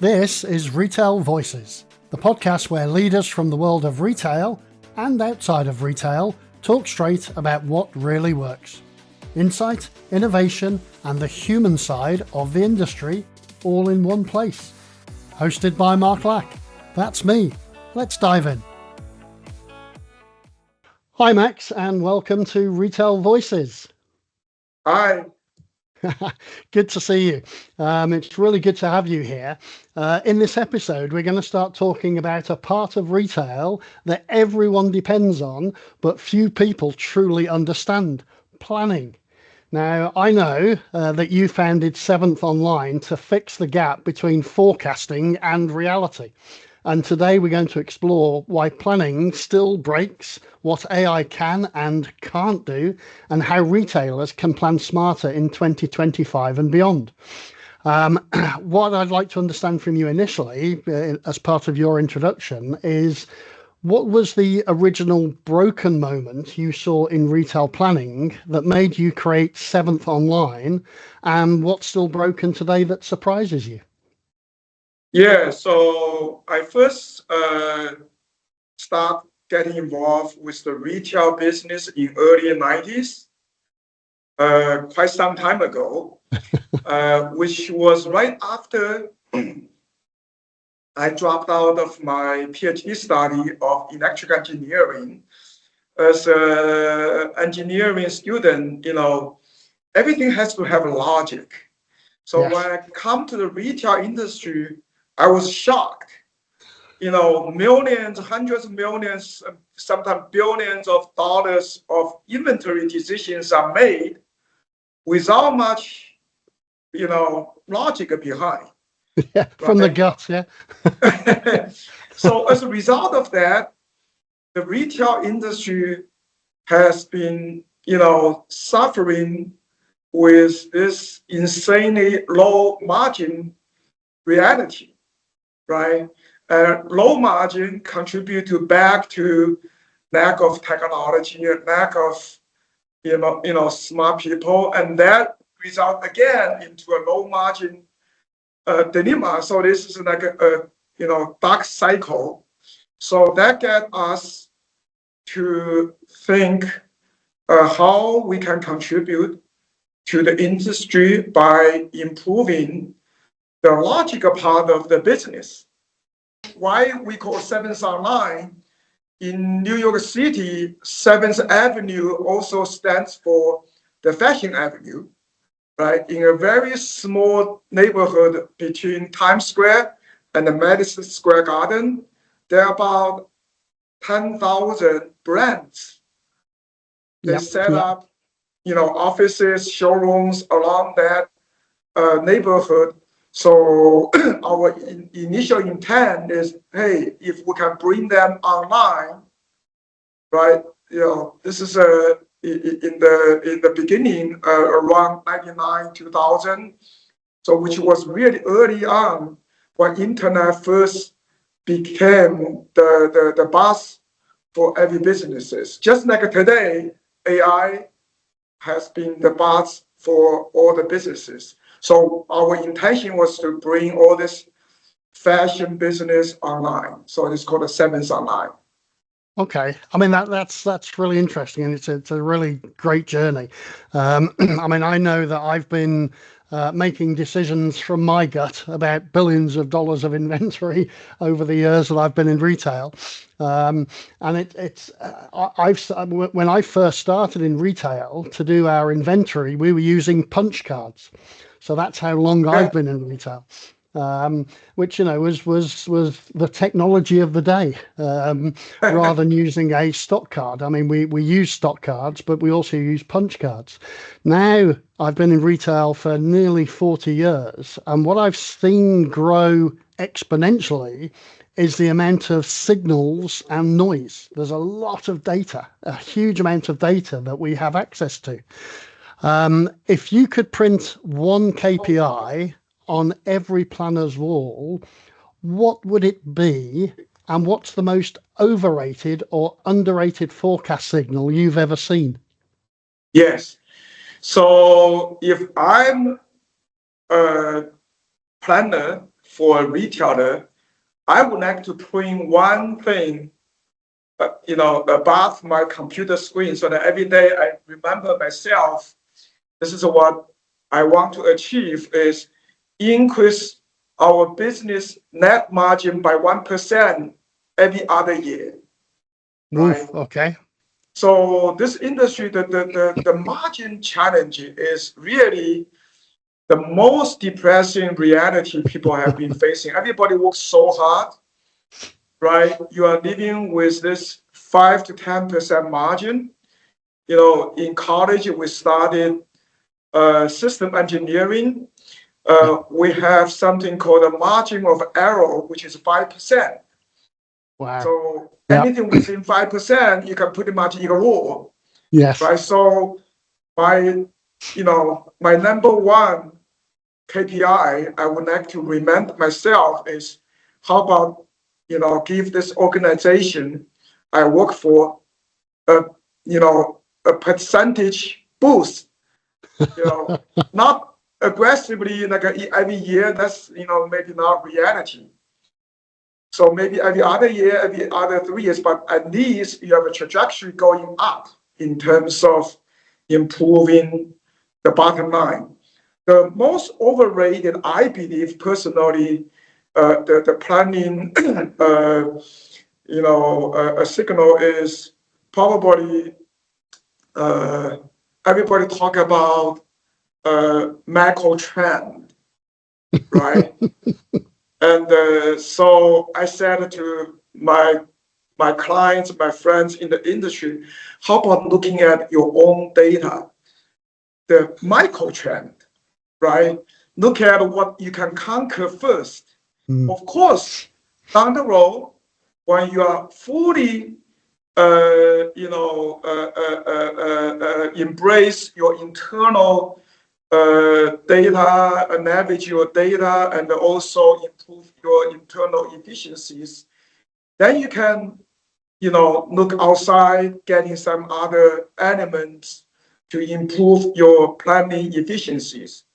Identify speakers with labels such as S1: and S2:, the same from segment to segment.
S1: This is Retail Voices, the podcast where leaders from the world of retail and outside of retail talk straight about what really works. Insight, innovation, and the human side of the industry all in one place. Hosted by Mark Lack. That's me. Let's dive in. Hi, Max, and welcome to Retail Voices.
S2: Hi.
S1: Good to see you. It's really good to have you here. In this episode, we're going to start talking about a part of retail that everyone depends on, but few people truly understand: planning. Now, I know that you founded 7thonline to fix the gap between forecasting and reality. And today we're going to explore why planning still breaks, what AI can and can't do, and how retailers can plan smarter in 2025 and beyond. What I'd like to understand from you initially, as part of your introduction, is what was the original broken moment you saw in retail planning that made you create 7thonline, and what's still broken today that surprises you?
S2: Yeah, so I first start getting involved with the retail business in early 90s, quite some time ago, which was right after I dropped out of my PhD study of electrical engineering. As an engineering student, everything has to have logic. So
S1: Yes.
S2: when I come to the retail industry, I was shocked. Millions, hundreds of millions, sometimes billions of dollars of inventory decisions are made without much, logic behind.
S1: Yeah, from the
S2: Right?
S1: gut, yeah.
S2: So as a result of that, the retail industry has been, suffering with this insanely low margin reality. Right, low margin contribute back to lack of technology, lack of smart people, and that result again into a low margin dilemma. So this is like a dark cycle. So that get us to think how we can contribute to the industry by improving the logical part of the business. Why we call 7thonline in New York City, 7th Avenue also stands for the Fashion Avenue, right? In a very small neighborhood between Times Square and the Madison Square Garden, there are about 10,000 brands. They set up, offices, showrooms along that neighborhood. So our initial intent is, hey, if we can bring them online, right? This is in the beginning around 99, 2000. So which was really early on when internet first became the buzz for every businesses. Just like today, AI has been the buzz for all the businesses. So our intention was to bring all this fashion business online. So it's called a 7thonline.
S1: Okay, I mean that's really interesting, and it's a really great journey. I mean, I know that I've been making decisions from my gut about billions of dollars of inventory over the years that I've been in retail, and when I first started in retail to do our inventory, we were using punch cards, so that's how long I've been in retail. Which was the technology of the day, rather than using a stock card. I mean, we use stock cards, but we also use punch cards. Now I've been in retail for nearly 40 years, and what I've seen grow exponentially is the amount of signals and noise. There's a lot of data, a huge amount of data that we have access to. If you could print one KPI on every planner's wall, what would it be, and what's the most overrated or underrated forecast signal you've ever seen?
S2: Yes. So if I'm a planner for a retailer, I would like to bring one thing, above my computer screen, so that every day I remember myself, this is what I want to achieve, is increase our business net margin by 1% every other year, right?
S1: Oof, okay.
S2: So this industry, the margin challenge is really the most depressing reality people have been facing. Everybody works so hard, right? You are living with this 5 to 10% margin. In college, we studied system engineering. We have something called a margin of error, which is 5%.
S1: Wow.
S2: So
S1: Yeah.
S2: anything within 5%, you can pretty much ignore,
S1: Yes.
S2: right? So my number one KPI I would like to remind myself is, how about, give this organization I work for a, a percentage boost, not aggressively like every year. That's, maybe not reality. So maybe every other year, every other 3 years, but at least you have a trajectory going up in terms of improving the bottom line. The most overrated, I believe personally, the planning, a signal is probably, everybody talk about macro trend, right? And so I said to my clients, my friends in the industry, how about looking at your own data, the micro trend, right? Look at what you can conquer first. Of course, down the road, when you are fully, embrace your internal data, navigate your data, and also improve your internal efficiencies, then you can, look outside, getting some other elements to improve your planning efficiencies.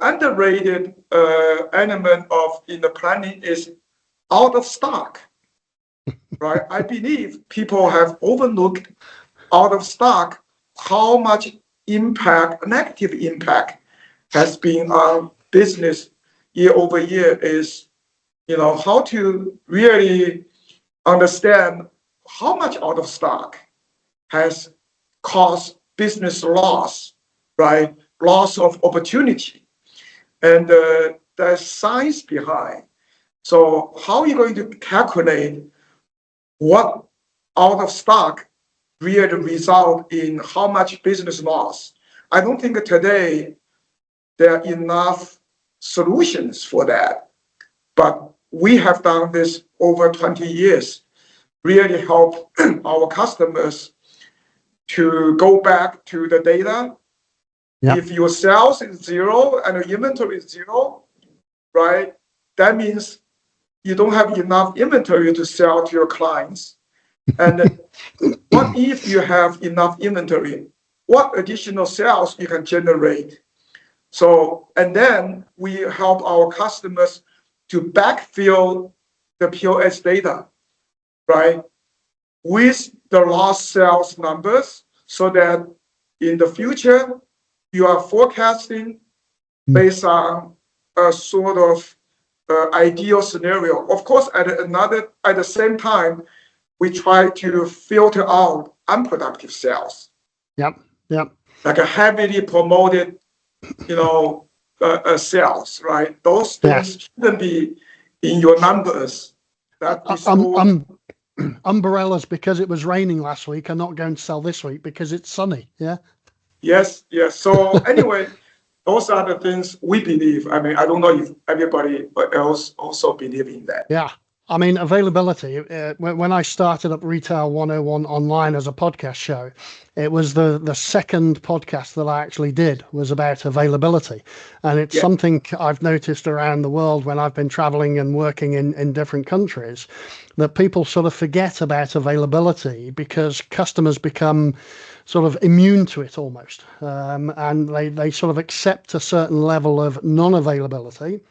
S2: Underrated element in the planning is out of stock, right? I believe people have overlooked out of stock, how much impact, negative impact, has been on business year over year. Is, how to really understand how much out of stock has caused business loss, right? Loss of opportunity. And there's science behind. So how are you going to calculate what out of stock really result in how much business loss? I don't think today there are enough solutions for that. But we have done this over 20 years, really help our customers to go back to the data.
S1: Yep.
S2: If your sales is zero and your inventory is zero, right, that means you don't have enough inventory to sell to your clients. And what if you have enough inventory? What additional sales you can generate? So, and then we help our customers to backfill the POS data, right, with the lost sales numbers, so that in the future you are forecasting based on a sort of ideal scenario. Of course, at the same time, we try to filter out unproductive sales.
S1: Yep.
S2: Like a heavily promoted, sales, right? Those things shouldn't be in your numbers.
S1: Umbrellas because it was raining last week are not going to sell this week because it's sunny. Yeah.
S2: Yes. So anyway, those are the things we believe. I mean, I don't know if everybody else also believe in that.
S1: Yeah. I mean, availability. When I started up Retail 101 online as a podcast show, it was the second podcast that I actually did was about availability. And it's something I've noticed around the world when I've been traveling and working in different countries, that people sort of forget about availability because customers become sort of immune to it almost, and they sort of accept a certain level of non-availability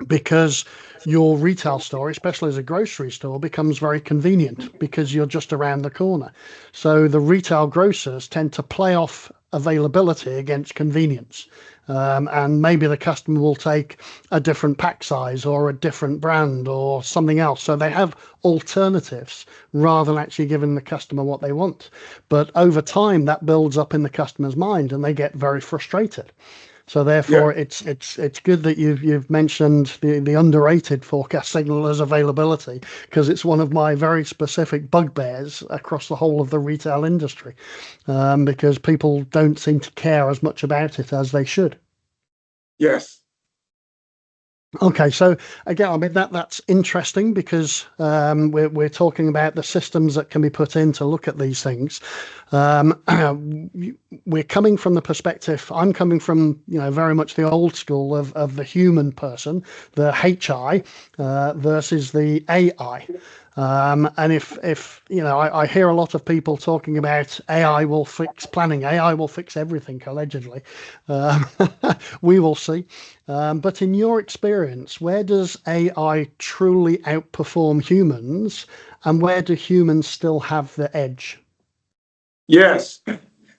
S1: because your retail store, especially as a grocery store, becomes very convenient because you're just around the corner. So the retail grocers tend to play off availability against convenience. And maybe the customer will take a different pack size or a different brand or something else. So they have alternatives rather than actually giving the customer what they want. But over time, that builds up in the customer's mind and they get very frustrated. So therefore, it's good that you've mentioned the underrated forecast signal as availability, because it's one of my very specific bugbears across the whole of the retail industry, because people don't seem to care as much about it as they should.
S2: Yes.
S1: Okay, so again, I mean that's interesting because we're talking about the systems that can be put in to look at these things. We're coming from the perspective. I'm coming from very much the old school of the human person, the HI versus the AI. And if I hear a lot of people talking about AI will fix planning, AI will fix everything, allegedly. We will see. But in your experience, where does AI truly outperform humans, and where do humans still have the edge?
S2: Yes.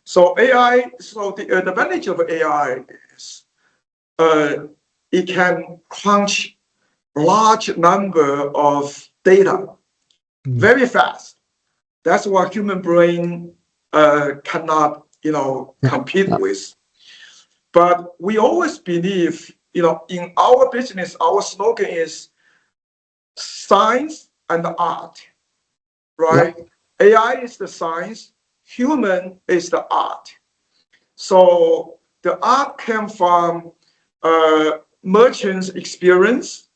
S2: So the advantage of AI is it can crunch large number of data very fast. That's what human brain cannot, compete with. But we always believe, in our business, our slogan is science and art, right? Yeah. AI is the science, human is the art. So the art came from merchants' experience,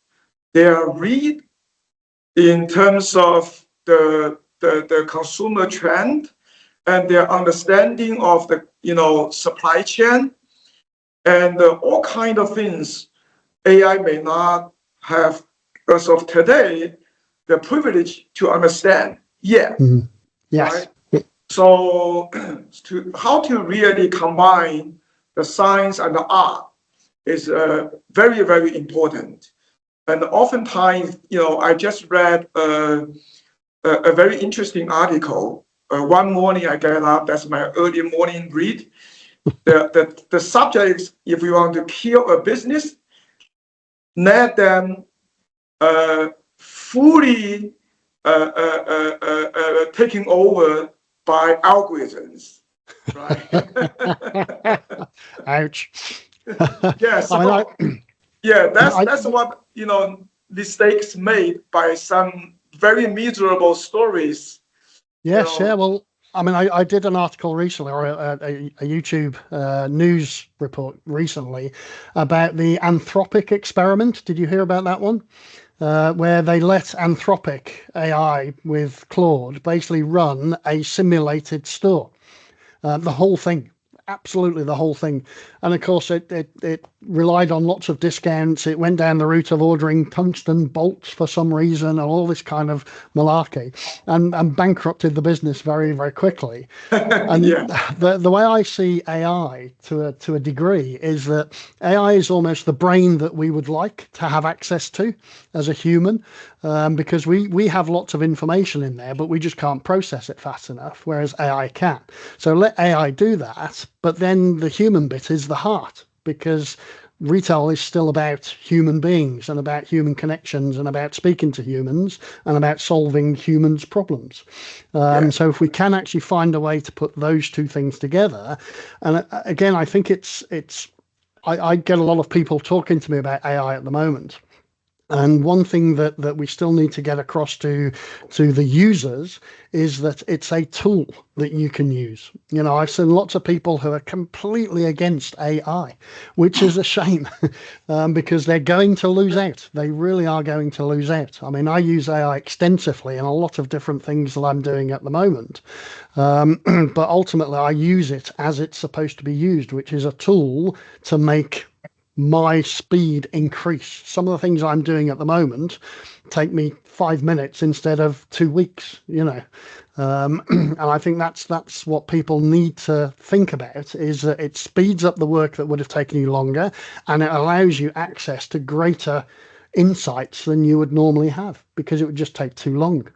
S2: their read in terms of the consumer trend and their understanding of the supply chain and all kind of things. AI may not have, as of today, the privilege to understand yet.
S1: Mm-hmm. Yes.
S2: Right? So how to really combine the science and the art is very, very important. And oftentimes, I just read a very interesting article. One morning I get up, that's my early morning read. The subject is, if you want to kill a business, let them fully taken over by algorithms, right?
S1: Ouch.
S2: Yeah, so that's what mistakes made by some very miserable stories.
S1: Yes, yeah. Well, I mean, I did an article recently, or a YouTube news report recently, about the Anthropic experiment. Did you hear about that one? Where they let Anthropic AI with Claude basically run a simulated store. The whole thing. Absolutely the whole thing. And of course, it relied on lots of discounts. It went down the route of ordering tungsten bolts for some reason and all this kind of malarkey, and bankrupted the business very, very quickly. And the way I see AI to a degree is that AI is almost the brain that we would like to have access to as a human, because we have lots of information in there, but we just can't process it fast enough, whereas AI can. So let AI do that, but then the human bit is the heart, because retail is still about human beings and about human connections and about speaking to humans and about solving humans' problems. So if we can actually find a way to put those two things together, and again, I think I get a lot of people talking to me about AI at the moment. And one thing that we still need to get across to the users is that it's a tool that you can use. I've seen lots of people who are completely against AI, which is a shame, because they're going to lose out. They really are going to lose out. I mean, I use AI extensively in a lot of different things that I'm doing at the moment. But ultimately, I use it as it's supposed to be used, which is a tool to make my speed increase. Some of the things I'm doing at the moment take me 5 minutes instead of 2 weeks, and I think that's what people need to think about, is that it speeds up the work that would have taken you longer, and it allows you access to greater insights than you would normally have, because it would just take too long.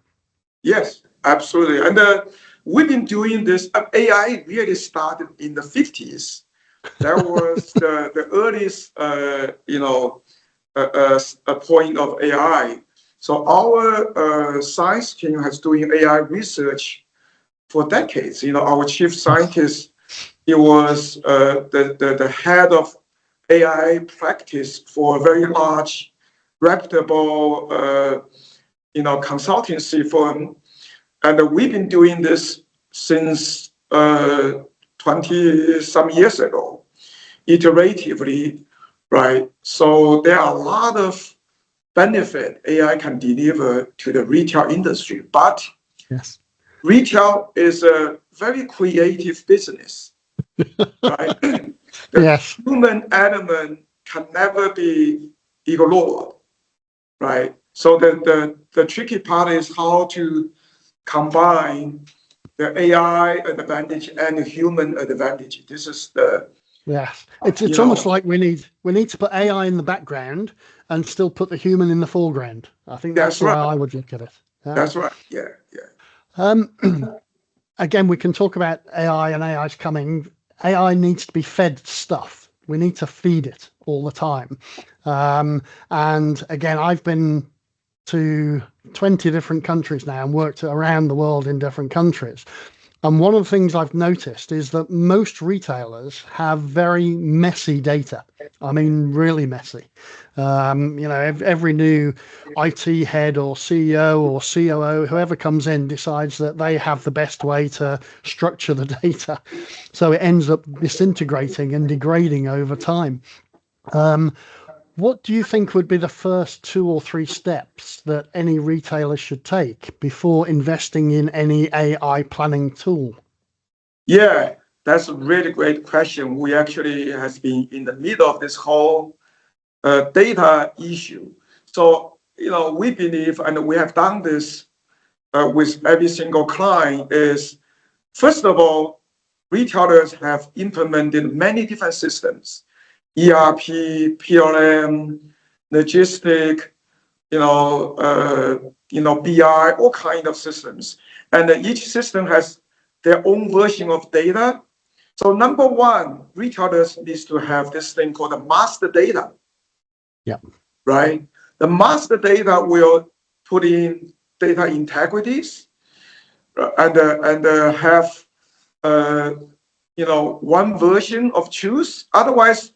S2: Yes, absolutely. And we've been doing this. AI really started in the 50s. That was the earliest, a point of AI. So our science team has doing AI research for decades. Our chief scientist, he was the head of AI practice for a very large, reputable, consultancy firm, and we've been doing this since 20 some years ago, iteratively, right? So there are a lot of benefit AI can deliver to the retail industry, but
S1: Yes,
S2: retail is a very creative business, right? The
S1: yes,
S2: human element can never be ignored, right? So the tricky part is how to combine the AI advantage and the human advantage. This is the,
S1: yes. It's almost like we need to put AI in the background and still put the human in the foreground. I think that's
S2: that's
S1: the way
S2: right.
S1: I would look at it.
S2: That's right. Yeah, yeah.
S1: Um, Again, we can talk about AI, and AI's coming. AI needs to be fed stuff. We need to feed it all the time. And again, I've been to 20 different countries now and worked around the world in different countries. And one of the things I've noticed is that most retailers have very messy data. I mean, really messy. Every new IT head or CEO or COO, whoever comes in, decides that they have the best way to structure the data. So it ends up disintegrating and degrading over time. What do you think would be the first 2 or 3 steps that any retailer should take before investing in any AI planning tool?
S2: Yeah, that's a really great question. We actually has been in the middle of this whole data issue. So, we believe, and we have done this with every single client, is first of all, retailers have implemented many different systems, ERP, PLM, logistic, BI, all kind of systems. And each system has their own version of data. So number one, retailers needs to have this thing called the master data.
S1: Yeah.
S2: Right? The master data will put in data integrities and have one version of truth. Otherwise,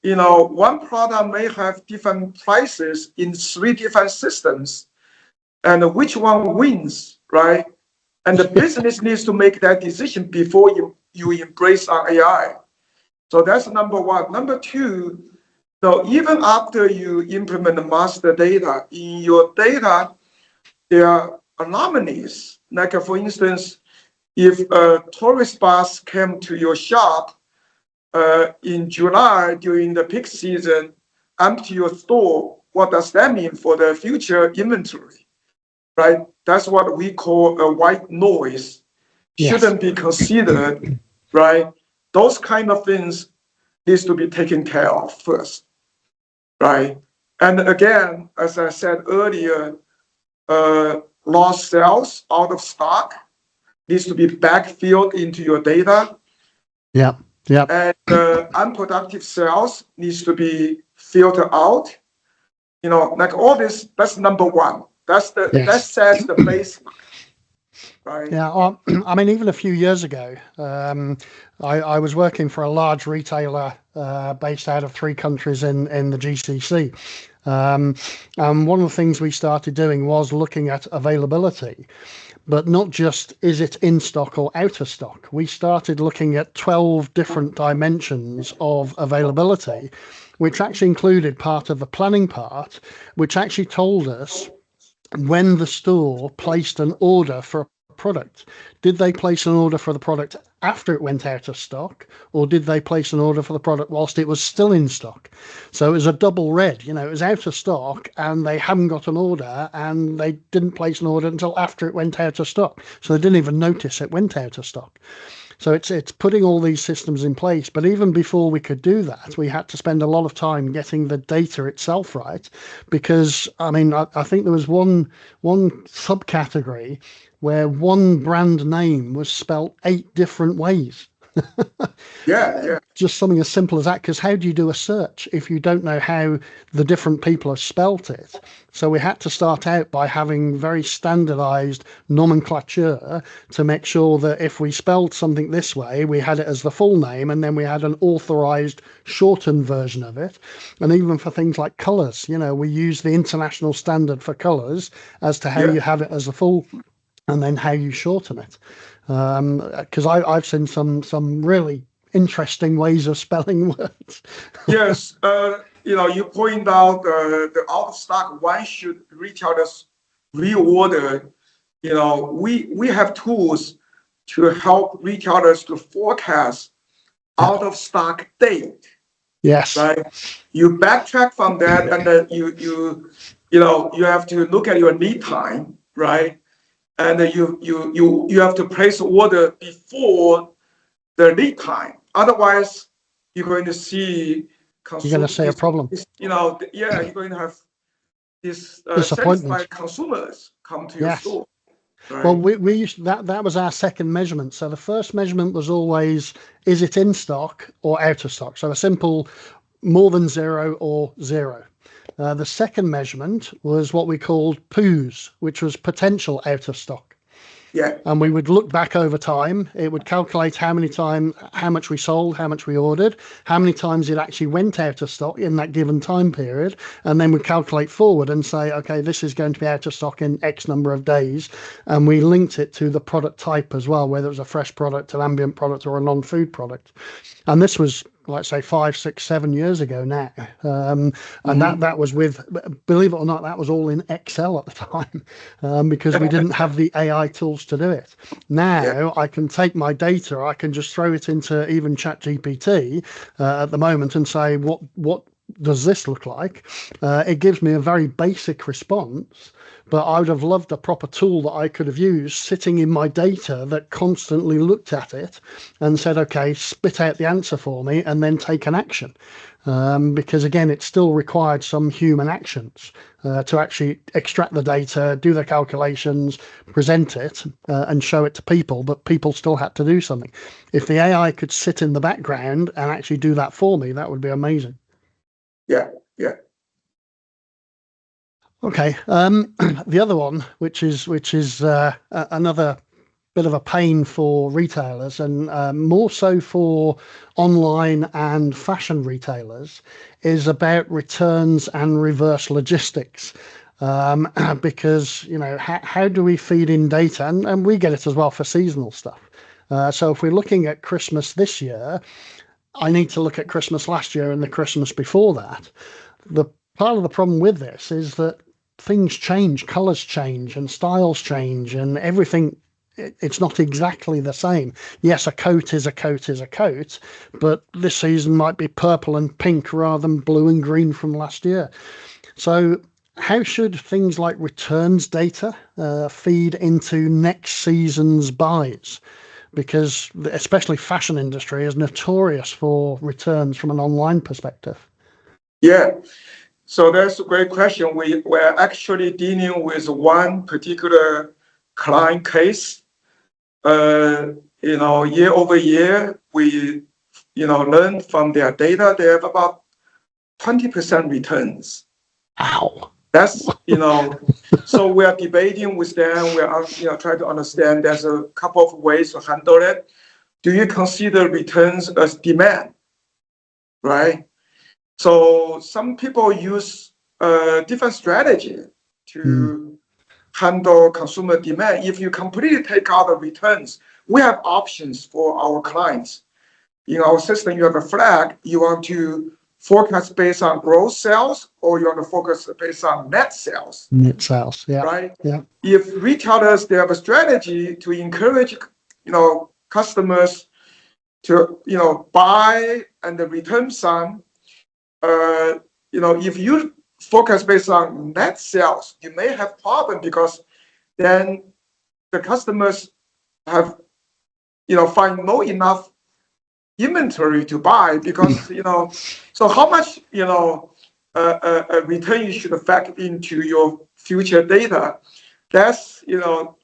S2: one product may have different prices in 3 different systems, and which one wins, right? And the business needs to make that decision before you embrace our AI. So that's number one. Number two, so even after you implement the master data, in your data, there are anomalies. Like for instance, if a tourist bus came to your shop in July during the peak season, empty your store, what does that mean for the future inventory? Right? That's what we call a white noise.
S1: Yes.
S2: Shouldn't be considered, right? Those kind of things needs to be taken care of first, right? And again, as I said earlier, lost sales, out of stock, needs to be backfilled into your data.
S1: Yeah. Yeah.
S2: And unproductive sales needs to be filtered out. Like all this, that's number one. That sets the baseline. Right.
S1: Yeah, I mean, even a few years ago, I was working for a large retailer based out of 3 countries in the GCC. And one of the things we started doing was looking at availability, but not just is it in stock or out of stock. We started looking at 12 different dimensions of availability, which actually included part of the planning part, which actually told us when the store placed an order for a product. Did they place an order for the product after it went out of stock, or did they place an order for the product whilst it was still in stock? So it was a double red. It was out of stock and they hadn't got an order, and they didn't place an order until after it went out of stock. So they didn't even notice it went out of stock. So it's putting all these systems in place. But even before we could do that, we had to spend a lot of time getting the data itself right, because I think there was one subcategory where one brand name was spelt 8 different ways.
S2: Yeah.
S1: Just something as simple as that, because how do you do a search if you don't know how the different people have spelt it? So we had to start out by having very standardized nomenclature to make sure that if we spelled something this way, we had it as the full name, and then we had an authorized shortened version of it. And even for things like colors, we use the international standard for colors as to how you have it as a full, and then how you shorten it. Because I've seen some really interesting ways of spelling words.
S2: Yes, you point out the out of stock. Why should retailers reorder? We have tools to help retailers to forecast out of stock date.
S1: Yes.
S2: Right. You backtrack from that, and then you have to look at your lead time, right? And then you have to place order before the lead time. Otherwise, you're going to see
S1: you're going to see a problem.
S2: You're going to have this
S1: disappointment.
S2: Consumers come to your store. Right?
S1: Well, we used that was our second measurement. So the first measurement was always, is it in stock or out of stock? So a simple more than 0 or 0. The second measurement was what we called POOS, which was potential out of stock.
S2: Yeah.
S1: And we would look back over time. It would calculate how much we sold, how much we ordered, how many times it actually went out of stock in that given time period. And then we'd calculate forward and say, okay, this is going to be out of stock in X number of days. And we linked it to the product type as well, whether it was a fresh product, an ambient product, or a non-food product. And this was, let's say, 5, 6, 7 years ago now. And that was with, believe it or not, that was all in Excel at the time, because we didn't have the AI tools to do it. Now I can take my data, I can just throw it into even ChatGPT at the moment and say, what does this look like? It gives me a very basic response. But I would have loved a proper tool that I could have used sitting in my data that constantly looked at it and said, okay, spit out the answer for me and then take an action. Because again, it still required some human actions to actually extract the data, do the calculations, present it and show it to people, but people still had to do something. If the AI could sit in the background and actually do that for me, that would be amazing.
S2: Yeah.
S1: Okay. The other one, which is another bit of a pain for retailers, and more so for online and fashion retailers, is about returns and reverse logistics. Because how do we feed in data, and we get it as well for seasonal stuff. So if we're looking at Christmas this year, I need to look at Christmas last year and the Christmas before that. The part of the problem with this is that things change, colors change and styles change, and everything, it's not exactly the same. Yes, a coat is a coat is a coat, but this season might be purple and pink rather than blue and green from last year. So how should things like returns data feed into next season's buys? Because especially fashion industry is notorious for returns from an online perspective.
S2: Yeah. So that's a great question. We're actually dealing with one particular client case. Year over year, we learned from their data they have about 20% returns.
S1: Ow.
S2: That's so we are debating with them. We are trying to understand. There's a couple of ways to handle it. Do you consider returns as demand, right? So some people use a different strategy to handle consumer demand. If you completely take out the returns, we have options for our clients. In our system, you have a flag. You want to forecast based on gross sales, or you want to focus based on net sales?
S1: Net sales, yeah.
S2: Right?
S1: Yeah.
S2: If retailers, they have a strategy to encourage, customers to buy and return some. If you focus based on net sales, you may have problem because then the customers have find no enough inventory to buy because so how much return you should factor into your future data. That's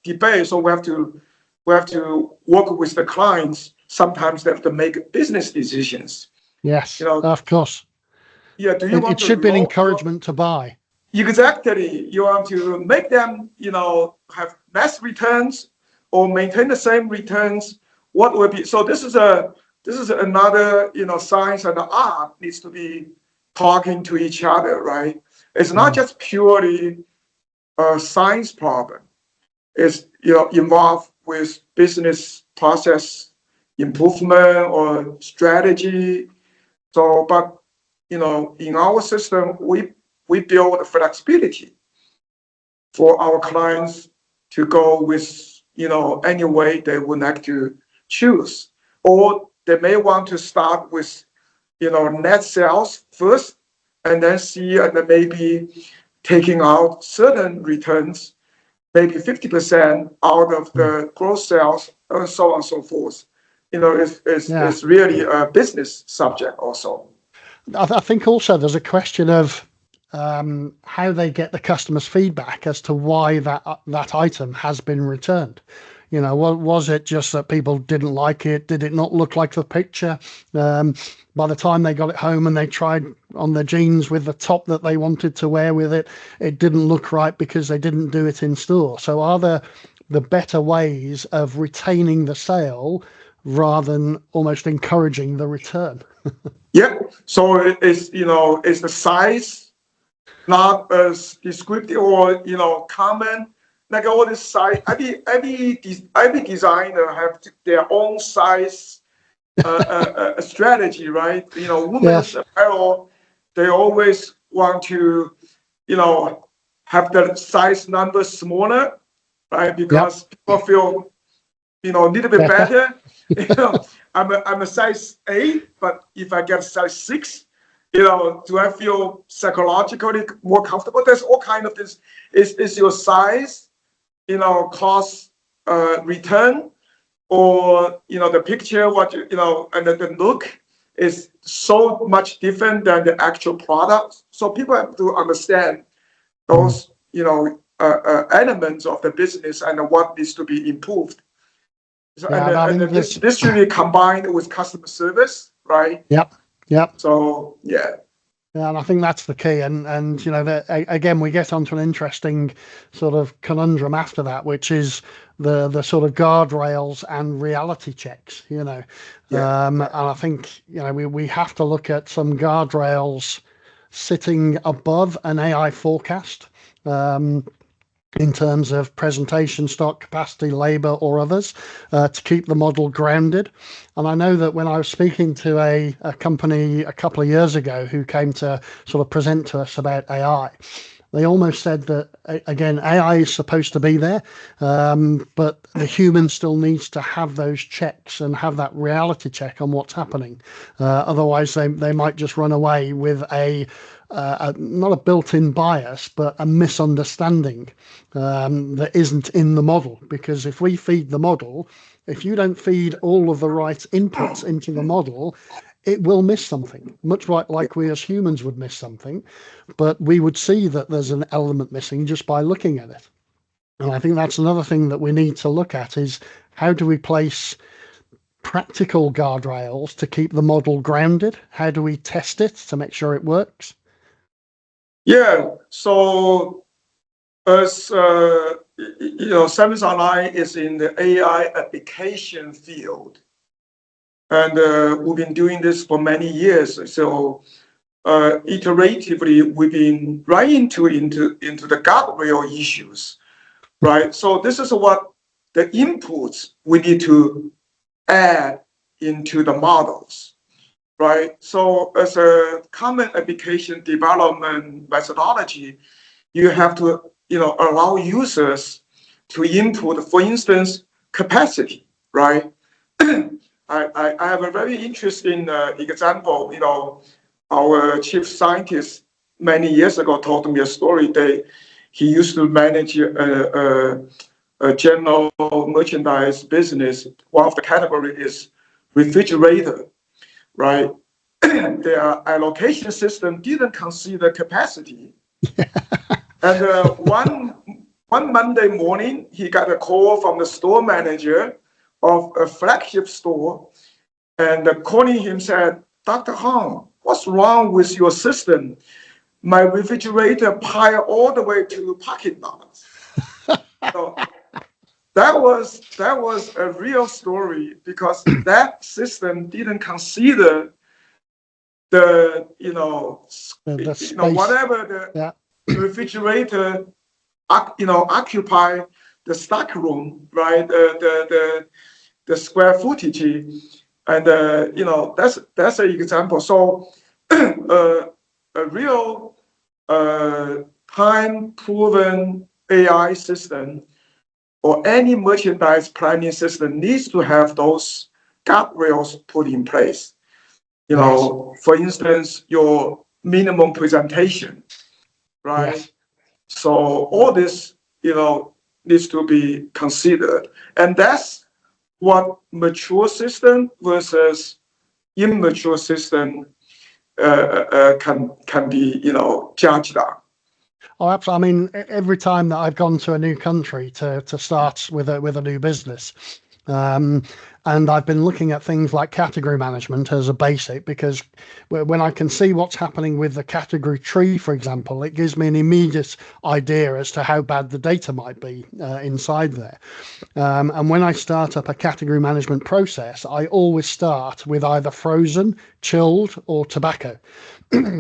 S2: debate. So we have to work with the clients. Sometimes they have to make business decisions.
S1: Yes, of course.
S2: Yeah. Do you want
S1: It
S2: to
S1: should be an encouragement to buy.
S2: Exactly. You want to make them have less returns or maintain the same returns. What will be so? This is another science and art needs to be talking to each other, right? It's not just purely a science problem. It's involved with business process improvement or strategy. So, but in our system, we build flexibility for our clients to go with any way they would like to choose, or they may want to start with net sales first, and then see and then maybe taking out certain returns, maybe 50% out of the gross sales, and so on and so forth. It's really a business subject also.
S1: I think also there's a question of how they get the customer's feedback as to why that item has been returned. Was it just that people didn't like it? Did it not look like the picture? By the time they got it home and they tried on the jeans with the top that they wanted to wear with it, it didn't look right because they didn't do it in store. So are there the better ways of retaining the sale rather than almost encouraging the return?
S2: Yeah. So it's the size not as descriptive or common. Like all this size, every designer have their own size strategy, right? Women's apparel, they always want to have the size number smaller, right? Because people feel a little bit better. I'm a size 8, but if I get size 6, do I feel psychologically more comfortable? There's all kind of this. Is your size, cost return, or the picture, and the look is so much different than the actual product. So people have to understand those elements of the business and what needs to be improved. So, this should be combined with customer service, right?
S1: Yep.
S2: So yeah.
S1: Yeah, and I think that's the key. And again, we get onto an interesting sort of conundrum after that, which is the sort of guardrails and reality checks. And I think we have to look at some guardrails sitting above an AI forecast. In terms of presentation, stock, capacity, labor, or others, to keep the model grounded. And I know that when I was speaking to a company a couple of years ago who came to sort of present to us about AI, they almost said that, again, AI is supposed to be there, but the human still needs to have those checks and have that reality check on what's happening. Otherwise, they might just run away with not a built-in bias, but a misunderstanding that isn't in the model. Because if we feed the model, if you don't feed all of the right inputs into the model, it will miss something, much like we as humans would miss something, but we would see that there's an element missing just by looking at it. And I think that's another thing that we need to look at is how do we place practical guardrails to keep the model grounded? How do we test it to make sure it works?
S2: Yeah. So as 7thonline is in the AI application field. And we've been doing this for many years. So iteratively, we've been right into the guardrail issues, right? So this is what the inputs we need to add into the models, right? So as a common application development methodology, you have to allow users to input, for instance, capacity, right? I have a very interesting example. Our chief scientist many years ago told me a story. He used to manage a general merchandise business. One of the category is refrigerator, right? Their allocation system didn't consider capacity. And one Monday morning, he got a call from the store manager of a flagship store, and calling him said, "Dr. Hong, what's wrong with your system? My refrigerator pile all the way to the parking lot." So that was a real story because that system didn't consider the
S1: space.
S2: whatever
S1: Yeah.
S2: the refrigerator occupy the stock room, right? The square footage, and that's an example. So a real time proven AI system or any merchandise planning system needs to have those guardrails put in place. For instance, your minimum presentation, right?
S1: Yes.
S2: So all this, needs to be considered, and that's what mature system versus immature system can be, judged on.
S1: Oh, absolutely. I mean, every time that I've gone to a new country to start with a new business, um, and I've been looking at things like category management as a basic, because when I can see what's happening with the category tree, for example, it gives me an immediate idea as to how bad the data might be inside there. And when I start up a category management process, I always start with either frozen, chilled, or tobacco,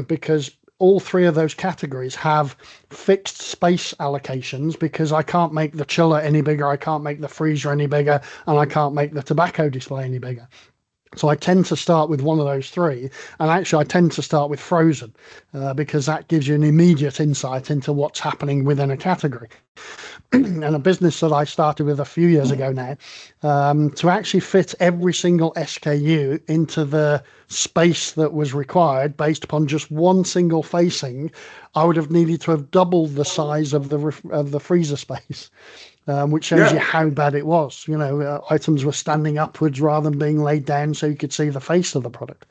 S1: because all three of those categories have fixed space allocations, because I can't make the chiller any bigger, I can't make the freezer any bigger, and I can't make the tobacco display any bigger. So I tend to start with one of those three, and actually I tend to start with frozen because that gives you an immediate insight into what's happening within a category. And a business that I started with a few years ago now, to actually fit every single SKU into the space that was required based upon just one single facing, I would have needed to have doubled the size of the freezer space. Which shows you
S2: Yeah,
S1: how bad it was. Items were standing upwards rather than being laid down so you could see the face of the product.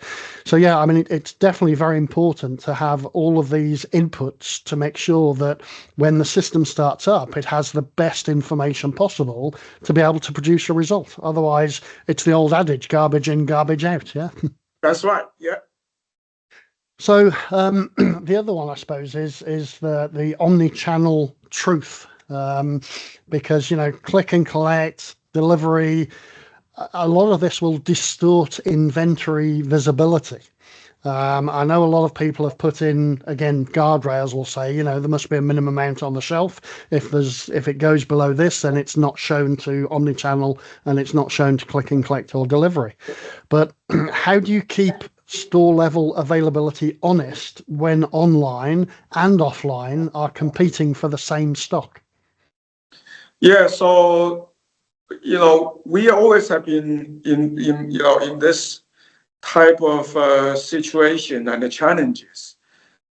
S1: So yeah, I mean, it's definitely very important to have all of these inputs to make sure that when the system starts up, it has the best information possible to be able to produce a result. Otherwise, it's the old adage, garbage in, garbage out. Yeah.
S2: that's right. Yeah.
S1: So the other one, I suppose, is the omni-channel truth, because click and collect, delivery, a lot of this will distort inventory visibility. I know a lot of people have put in, again, guardrails will say, there must be a minimum amount on the shelf. If it goes below this, then it's not shown to omnichannel and it's not shown to click and collect or delivery. But how do you keep store level availability honest when online and offline are competing for the same stock?
S2: Yeah. So we always have been in this type of situation and the challenges.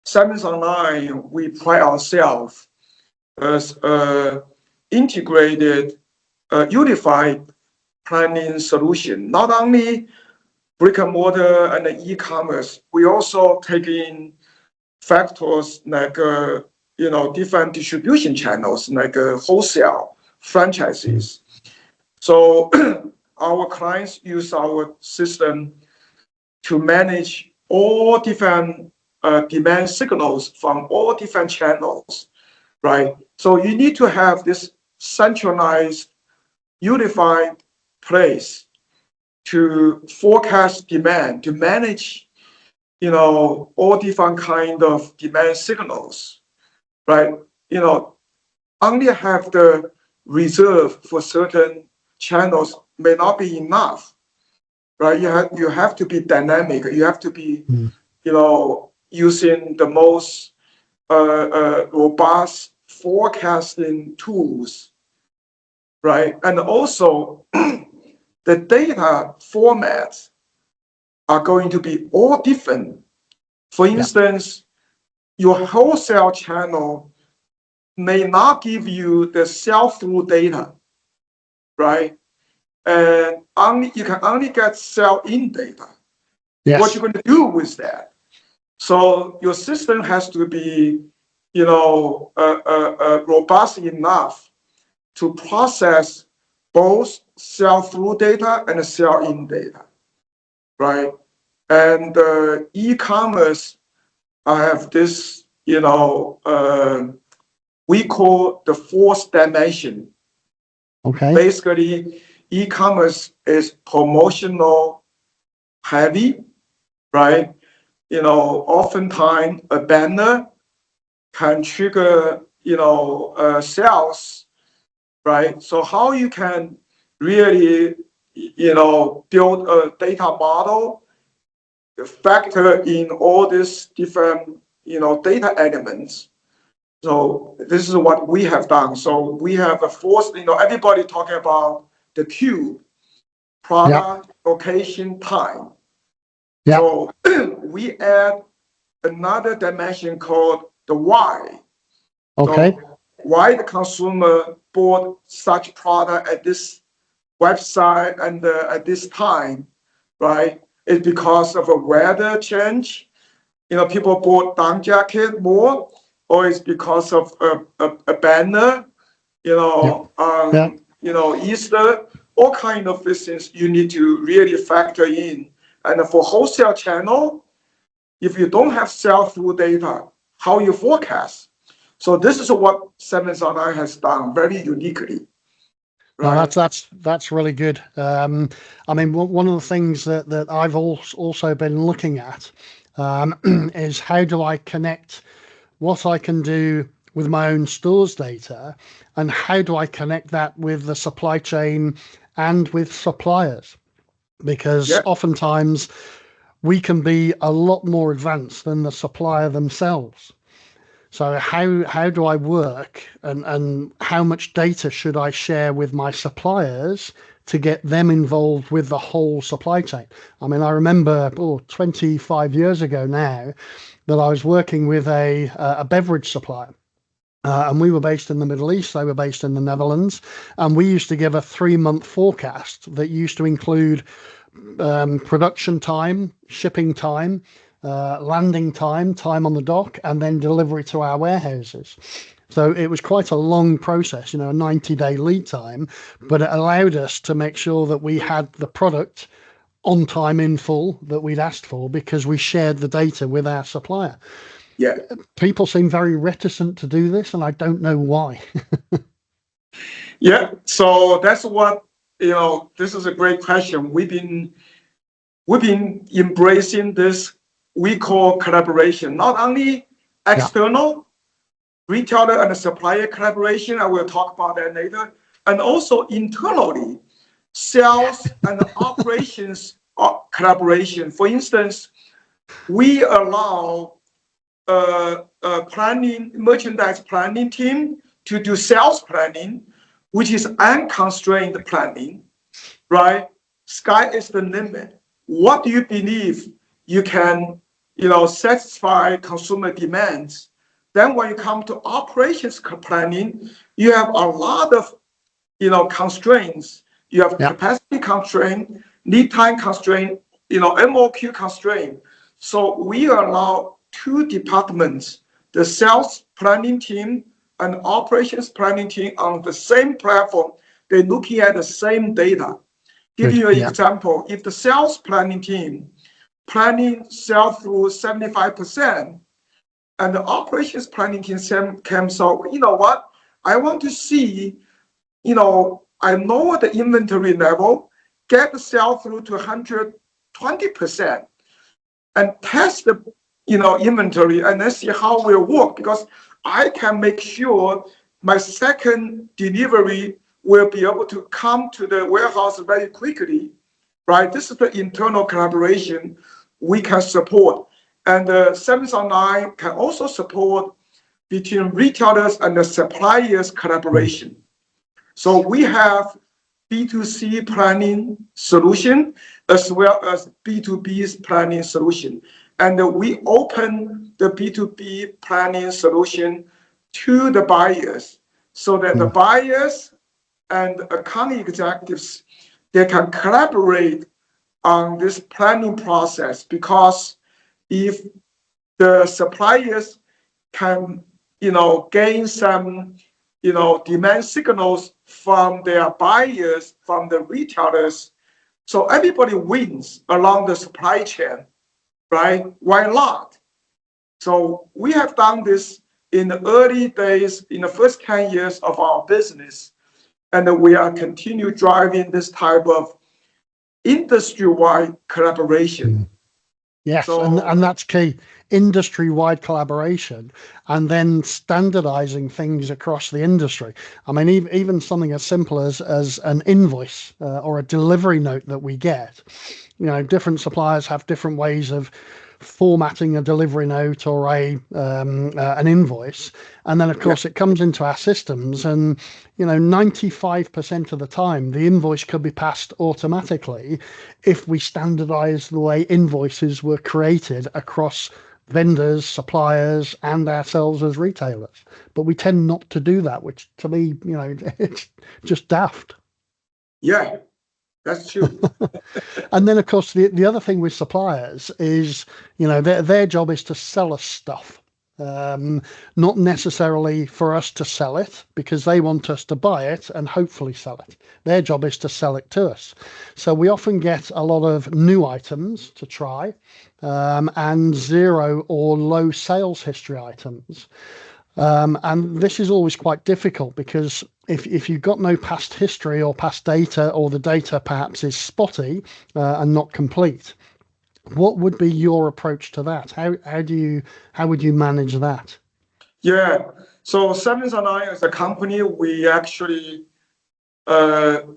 S2: 7thonline, we pride ourselves as a integrated, unified planning solution. Not only brick and mortar and the e-commerce, we also take in factors like different distribution channels like wholesale, franchises. So our clients use our system to manage all different demand signals from all different channels, right? So you need to have this centralized, unified place to forecast demand, to manage, all different kind of demand signals, right? Only have the reserve for certain channels may not be enough, right? You have to be dynamic. You have to be, using the most robust forecasting tools, right? And also the data formats are going to be all different. For instance, your wholesale channel may not give you the sell-through data, right? And you can only get sell-in data.
S1: Yes.
S2: What you're going to do with that? So your system has to be, robust enough to process both sell-through data and sell-in data, right? And e-commerce, I have this, we call the fourth dimension.
S1: Okay.
S2: Basically, e-commerce is promotional heavy, right? Oftentimes a banner can trigger, sales, right? So how you can really, build a data model, factor in all these different, data elements. So this is what we have done. So we have a fourth, everybody talking about the cube, product, location, time. So we add another dimension called the why.
S1: Okay.
S2: So why the consumer bought such product at this website and at this time, right? It's because of a weather change. People bought down jacket more, or it's because of a banner, Easter, all kind of things you need to really factor in. And for wholesale channel, if you don't have sell-through data, how you forecast? So this is what 7thonline has done very uniquely.
S1: Right? No, that's really good. I mean, one of the things that I've also been looking at is how do I connect what I can do with my own stores data, and how do I connect that with the supply chain and with suppliers? Because oftentimes we can be a lot more advanced than the supplier themselves. So how do I work, and how much data should I share with my suppliers to get them involved with the whole supply chain? I mean, I remember 25 years ago now that I was working with a beverage supplier. And we were based in the Middle East, they were based in the Netherlands, and we used to give a 3-month forecast that used to include production time, shipping time, landing time, time on the dock, and then delivery to our warehouses. So it was quite a long process, a 90-day lead time, but it allowed us to make sure that we had the product on time in full that we'd asked for, because we shared the data with our supplier.
S2: Yeah.
S1: People seem very reticent to do this, and I don't know why.
S2: Yeah. So that's what, this is a great question. We've been embracing this we call collaboration, not only external retailer and supplier collaboration, I will talk about that later, and also internally, sales and operations collaboration. For instance, we allow merchandise planning team to do sales planning, which is unconstrained planning, right? Sky is the limit. What do you believe you can, satisfy consumer demands? Then when you come to operations planning, you have a lot of, constraints. You have capacity constraint, lead time constraint, MOQ constraint. So we allow 2 departments, the sales planning team and operations planning team, on the same platform. They're looking at the same data. Give you an example. If the sales planning team planning sell through 75%, and the operations planning team can so, you know what? I want to see, I know the inventory level, get the sell through to 120%, and test the, inventory, and then see how it will work, because I can make sure my second delivery will be able to come to the warehouse very quickly, right? This is the internal collaboration we can support. And 7thonline can also support between retailers and the suppliers collaboration. So we have B2C planning solution as well as B2B's planning solution. And we open the B2B planning solution to the buyers so that the buyers and account executives, they can collaborate on this planning process, because if the suppliers can, gain some, demand signals from their buyers, from the retailers, so everybody wins along the supply chain, right? Why not? So we have done this in the early days, in the first 10 years of our business, and we are continue driving this type of industry-wide collaboration.
S1: Yes, and that's key. Industry-wide collaboration, and then standardizing things across the industry. I mean, even something as simple as an invoice or a delivery note that we get. Different suppliers have different ways of formatting a delivery note or an invoice, and then of course it comes into our systems, and 95% of the time the invoice could be passed automatically if we standardize the way invoices were created across vendors, suppliers, and ourselves as retailers. But we tend not to do that, which to me, it's just daft.
S2: Yeah, that's true.
S1: And then, of course, the other thing with suppliers is, their job is to sell us stuff, not necessarily for us to sell it, because they want us to buy it and hopefully sell it. Their job is to sell it to us. So we often get a lot of new items to try, and zero or low sales history items. And this is always quite difficult, because if you've got no past history or past data, or the data perhaps is spotty and not complete, what would be your approach to that? How would you manage that?
S2: Yeah. So 7thonline as a company, we actually, very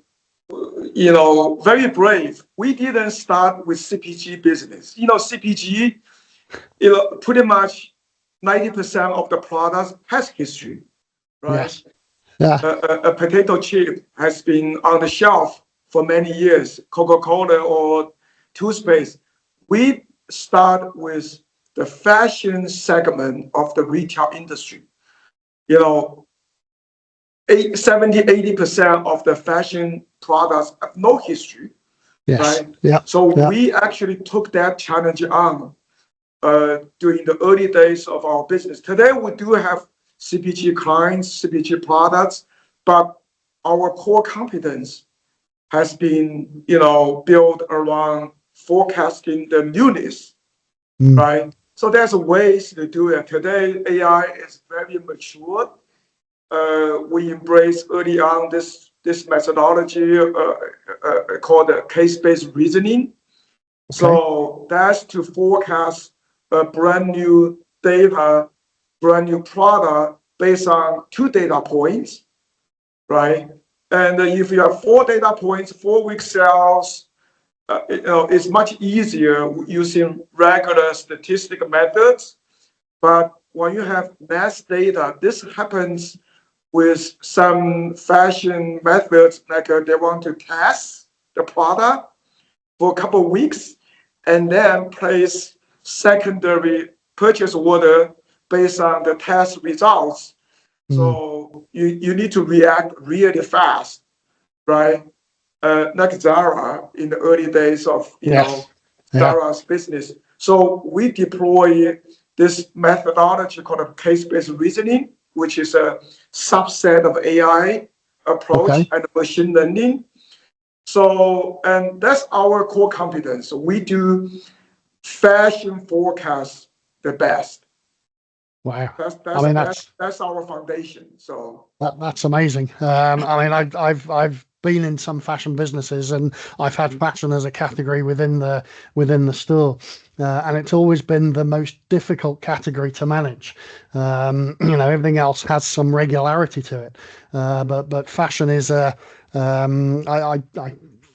S2: brave. We didn't start with CPG business. CPG, pretty much 90% of the products has history, right?
S1: Yes. Yeah.
S2: A potato chip has been on the shelf for many years, Coca-Cola or toothpaste. We start with the fashion segment of the retail industry. 70-80% of the fashion products have no history,
S1: Yes.
S2: right?
S1: Yeah.
S2: So we actually took that challenge on during the early days of our business. Today, we do have CPG clients, CPG products, but our core competence has been, built around forecasting the newness, right? So there's ways to do it. Today, AI is very mature. We embrace early on this methodology called case-based reasoning. Okay. So that's to forecast a brand new data, brand new product based on 2 data points, right? And if you have 4 data points, 4-week sales, it's much easier using regular statistical methods. But when you have mass data, this happens with some fashion methods, like they want to test the product for a couple of weeks and then place secondary purchase order based on the test results. So you need to react really fast, right? Like Zara in the early days of Zara's business. So we deploy this methodology called case-based reasoning, which is a subset of AI approach and machine learning. So, and that's our core competence. We do fashion forecasts the best.
S1: Wow.
S2: That's our foundation. So
S1: that's amazing. I've been in some fashion businesses, and I've had fashion as a category within the store, and it's always been the most difficult category to manage. Everything else has some regularity to it, but fashion is I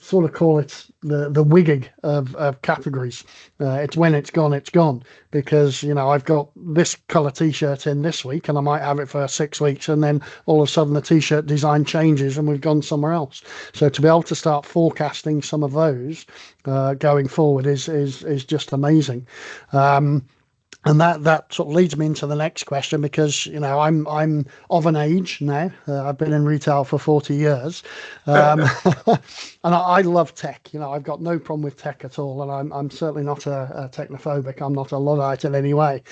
S1: sort of call it the wigging of categories. It's when it's gone, because I've got this color t-shirt in this week and I might have it for 6 weeks, and then all of a sudden the t-shirt design changes and we've gone somewhere else. So to be able to start forecasting some of those going forward is just amazing. And that sort of leads me into the next question, because I'm of an age now. I've been in retail for 40 years, and I love tech. I've got no problem with tech at all, and I'm certainly not a technophobic. I'm not a Luddite in any way.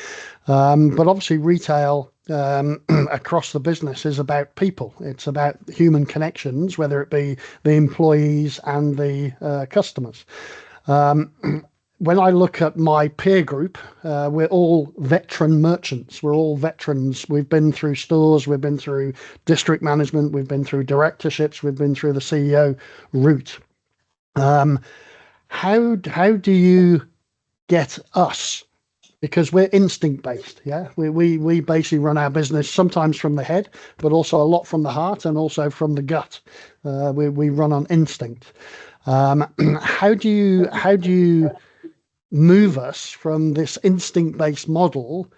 S1: But obviously, retail across the business is about people. It's about human connections, whether it be the employees and the customers. When I look at my peer group, we're all veteran merchants. We're all veterans. We've been through stores, we've been through district management, we've been through directorships, we've been through the CEO route. How do you get us? Because we're instinct based, yeah. We basically run our business sometimes from the head, but also a lot from the heart and also from the gut. We run on instinct. How do you move us from this instinct-based model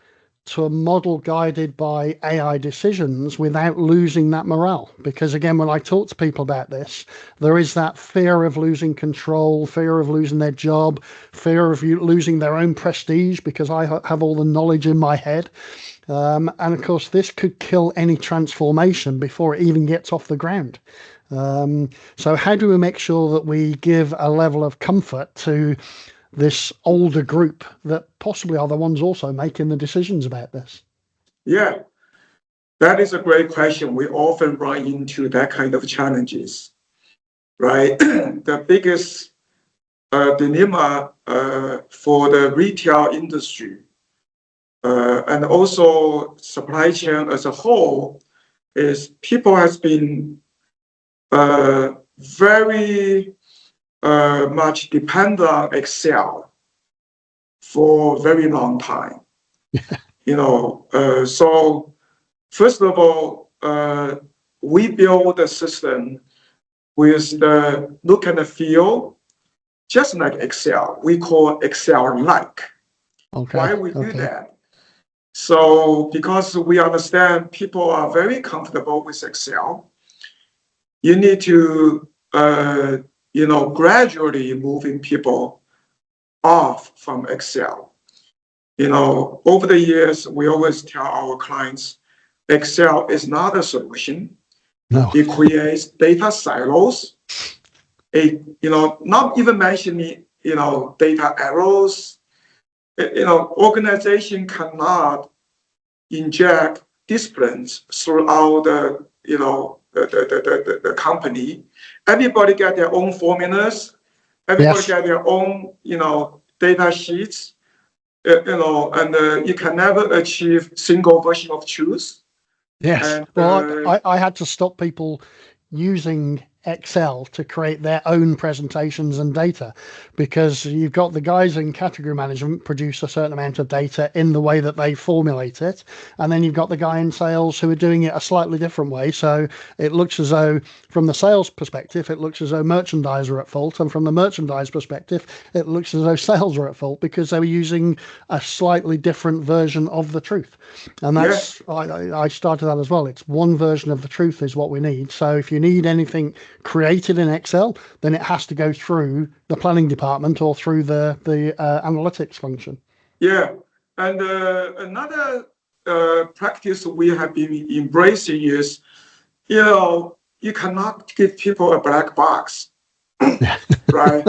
S1: to a model guided by AI decisions without losing that morale? Because again, when I talk to people about this, there is that fear of losing control, fear of losing their job, fear of losing their own prestige because I have all the knowledge in my head. And of course, this could kill any transformation before it even gets off the ground. So how do we make sure that we give a level of comfort to this older group that possibly are the ones also making the decisions about this?
S2: Yeah, that is a great question. We often run into that kind of challenges, right? The biggest dilemma for the retail industry and also supply chain as a whole is people has been very much depend on Excel for a very long time. So first of all, we build a system with the look and the feel, just like Excel. We call Excel-like.
S1: Okay.
S2: Why we do that? So because we understand people are very comfortable with Excel, you need to gradually moving people off from Excel. Over the years, we always tell our clients, Excel is not a solution.
S1: No.
S2: It creates data silos. Not even mentioning, data errors. Organization cannot inject disciplines throughout the company. Everybody get their own formulas. Everybody get their own, data sheets. And you can never achieve single version of truth.
S1: Yes.
S2: And,
S1: well, I had to stop people using Excel to create their own presentations and data, because you've got the guys in category management produce a certain amount of data in the way that they formulate it, and then you've got the guy in sales who are doing it a slightly different way. So it looks as though from the sales perspective it looks as though merchandise are at fault, and from the merchandise perspective it looks as though sales are at fault because they were using a slightly different version of the truth. And that's I started that as well. It's one version of the truth is what we need. So if you need anything created in Excel, then it has to go through the planning department or through the analytics function.
S2: Yeah, and another practice we have been embracing is, you cannot give people a black box, right?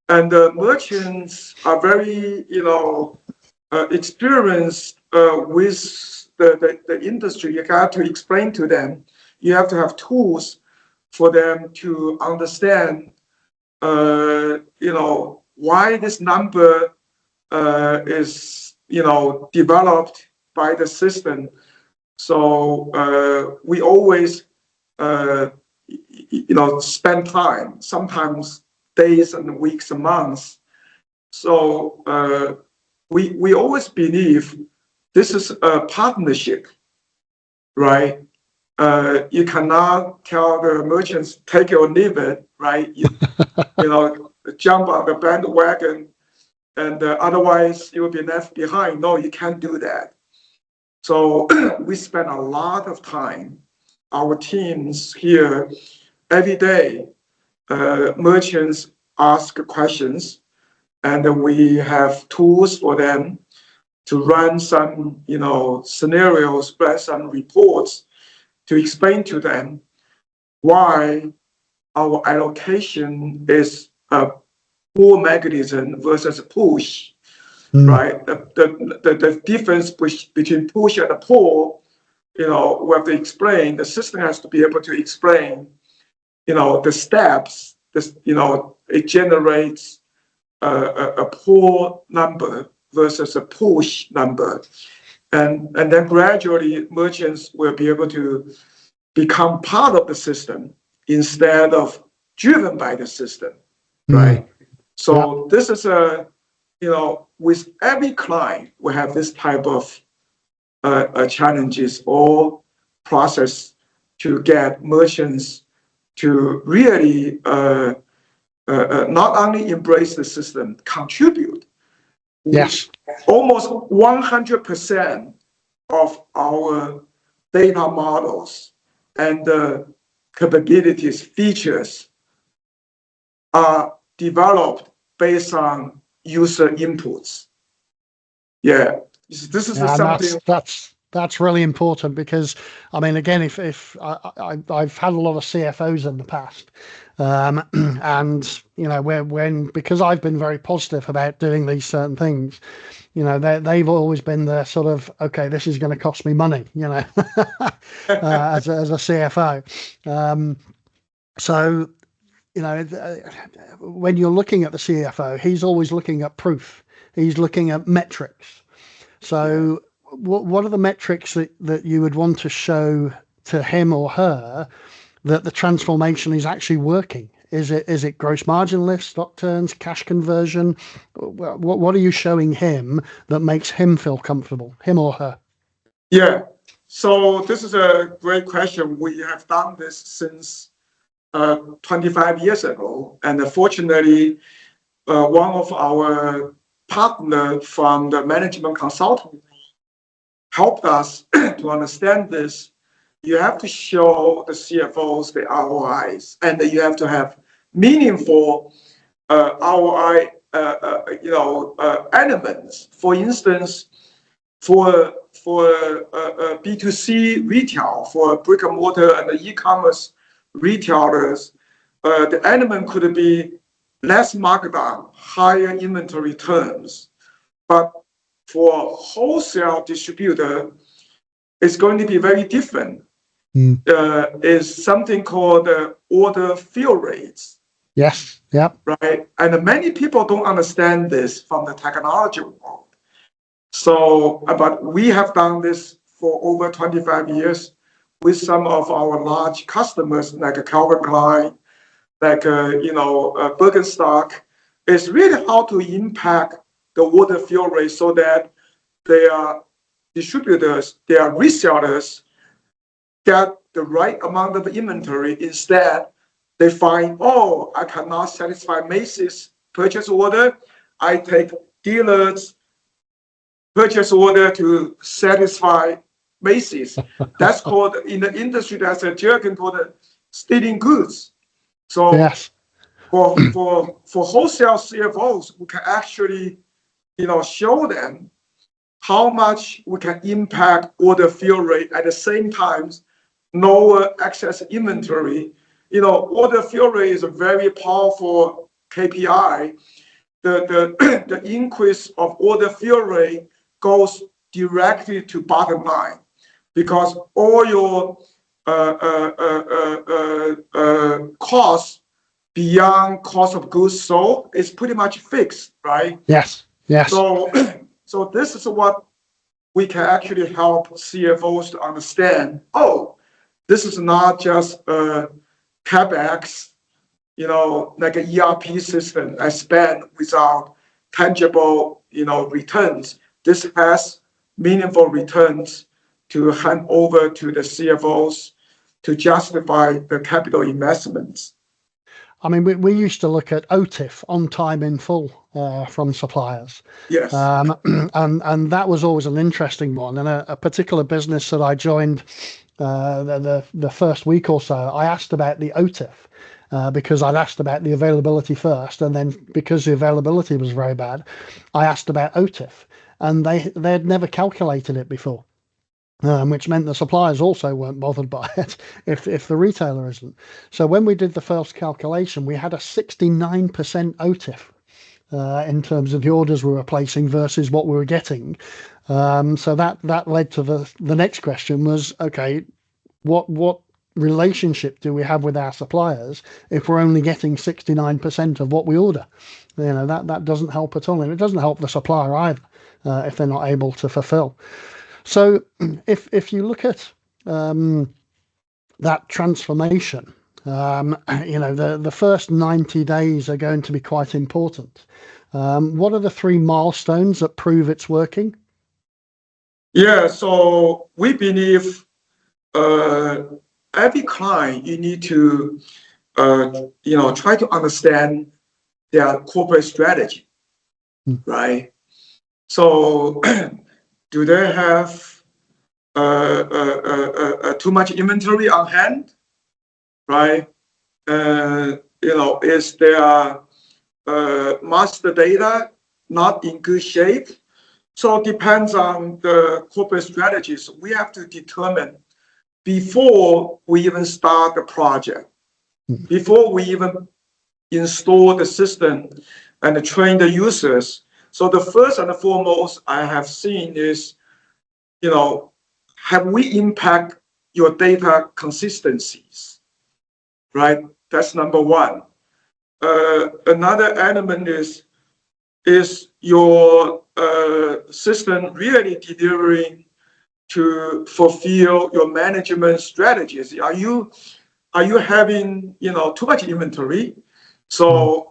S2: And merchants are very, experienced with the industry. You got to explain to them. You have to have tools for them to understand, why this number is, developed by the system. So we always, spend time, sometimes days and weeks and months. So we always believe this is a partnership, right? you cannot tell the merchants take it or leave it, right? You know, jump on the bandwagon, and otherwise you will be left behind. No, you can't do that. So we spend a lot of time, our teams here, every day. Merchants ask questions, and we have tools for them to run some, scenarios, run some reports to explain to them why our allocation is a pull mechanism versus a push, right? The difference between push and a pull, we have to explain. The system has to be able to explain, the steps. It generates a pull number versus a push number, and then gradually merchants will be able to become part of the system instead of driven by the system, right? So this is with every client, we have this type of challenges or process to get merchants to really not only embrace the system, contribute.
S1: Yes.
S2: Almost 100% of our data models and capabilities, features are developed based on user inputs. Yeah, this is something.
S1: That's really important because, I mean, again, if I've had a lot of CFOs in the past, and because I've been very positive about doing these certain things, they've always been the sort of, okay, this is going to cost me money, as a CFO. So, when you're looking at the CFO, he's always looking at proof. He's looking at metrics. So what are the metrics that you would want to show to him or her that the transformation is actually working? Is it gross margin lift, stock turns, cash conversion? What are you showing him that makes him feel comfortable, him or her?
S2: Yeah, so this is a great question. We have done this since 25 years ago, and fortunately, one of our partners from the management consulting helped us to understand this. You have to show the CFOs the ROIs, and you have to have meaningful ROI, elements. For instance, for B2C retail, for brick and mortar and the e-commerce retailers, the element could be less markdown, higher inventory turns. But for wholesale distributor, it's going to be very different. Is something called order fill rates.
S1: Yes. Yep.
S2: Right. And many people don't understand this from the technology world. So, but we have done this for over 25 years with some of our large customers like Calvin Klein, like Birkenstock. It's really how to impact the order fill rate so that their distributors, their resellers get the right amount of inventory. Instead, they find, I cannot satisfy Macy's purchase order. I take dealers' purchase order to satisfy Macy's. That's called, in the industry, that's a jargon called stealing goods. So
S1: yes.
S2: for wholesale CFOs, we can actually, show them how much we can impact order fill rate at the same time, lower excess inventory. Order fill rate is a very powerful KPI. The increase of order fill rate goes directly to bottom line because all your costs beyond cost of goods sold is pretty much fixed, right?
S1: Yes. Yes.
S2: So this is what we can actually help CFOs to understand. This is not just CapEx, like an ERP system I spend without tangible, returns. This has meaningful returns to hand over to the CFOs to justify the capital investments.
S1: I mean, we used to look at OTIF, on time in full, from suppliers.
S2: Yes.
S1: And that was always an interesting one. And a particular business that I joined the first week or so, I asked about the OTIF. Because I'd asked about the availability first, and then because the availability was very bad, I asked about OTIF, and they'd never calculated it before, which meant the suppliers also weren't bothered by it if the retailer isn't. So when we did the first calculation, we had a 69% OTIF in terms of the orders we were placing versus what we were getting. So that led to the next question was, okay, what relationship do we have with our suppliers if we're only getting 69% of what we order? That doesn't help at all, and it doesn't help the supplier either if they're not able to fulfill. So if you look at that transformation, the first 90 days are going to be quite important. What are the 3 milestones that prove it's working?
S2: Yeah, so we believe every client, you need to try to understand their corporate strategy, right? So do they have too much inventory on hand, right? Is their master data not in good shape? So it depends on the corporate strategies. We have to determine before we even start the project, before we even install the system and train the users. So the first and foremost I have seen is, have we impact your data consistencies, right? That's number one. Another element is your system really delivering to fulfill your management strategies? Are you having too much inventory? So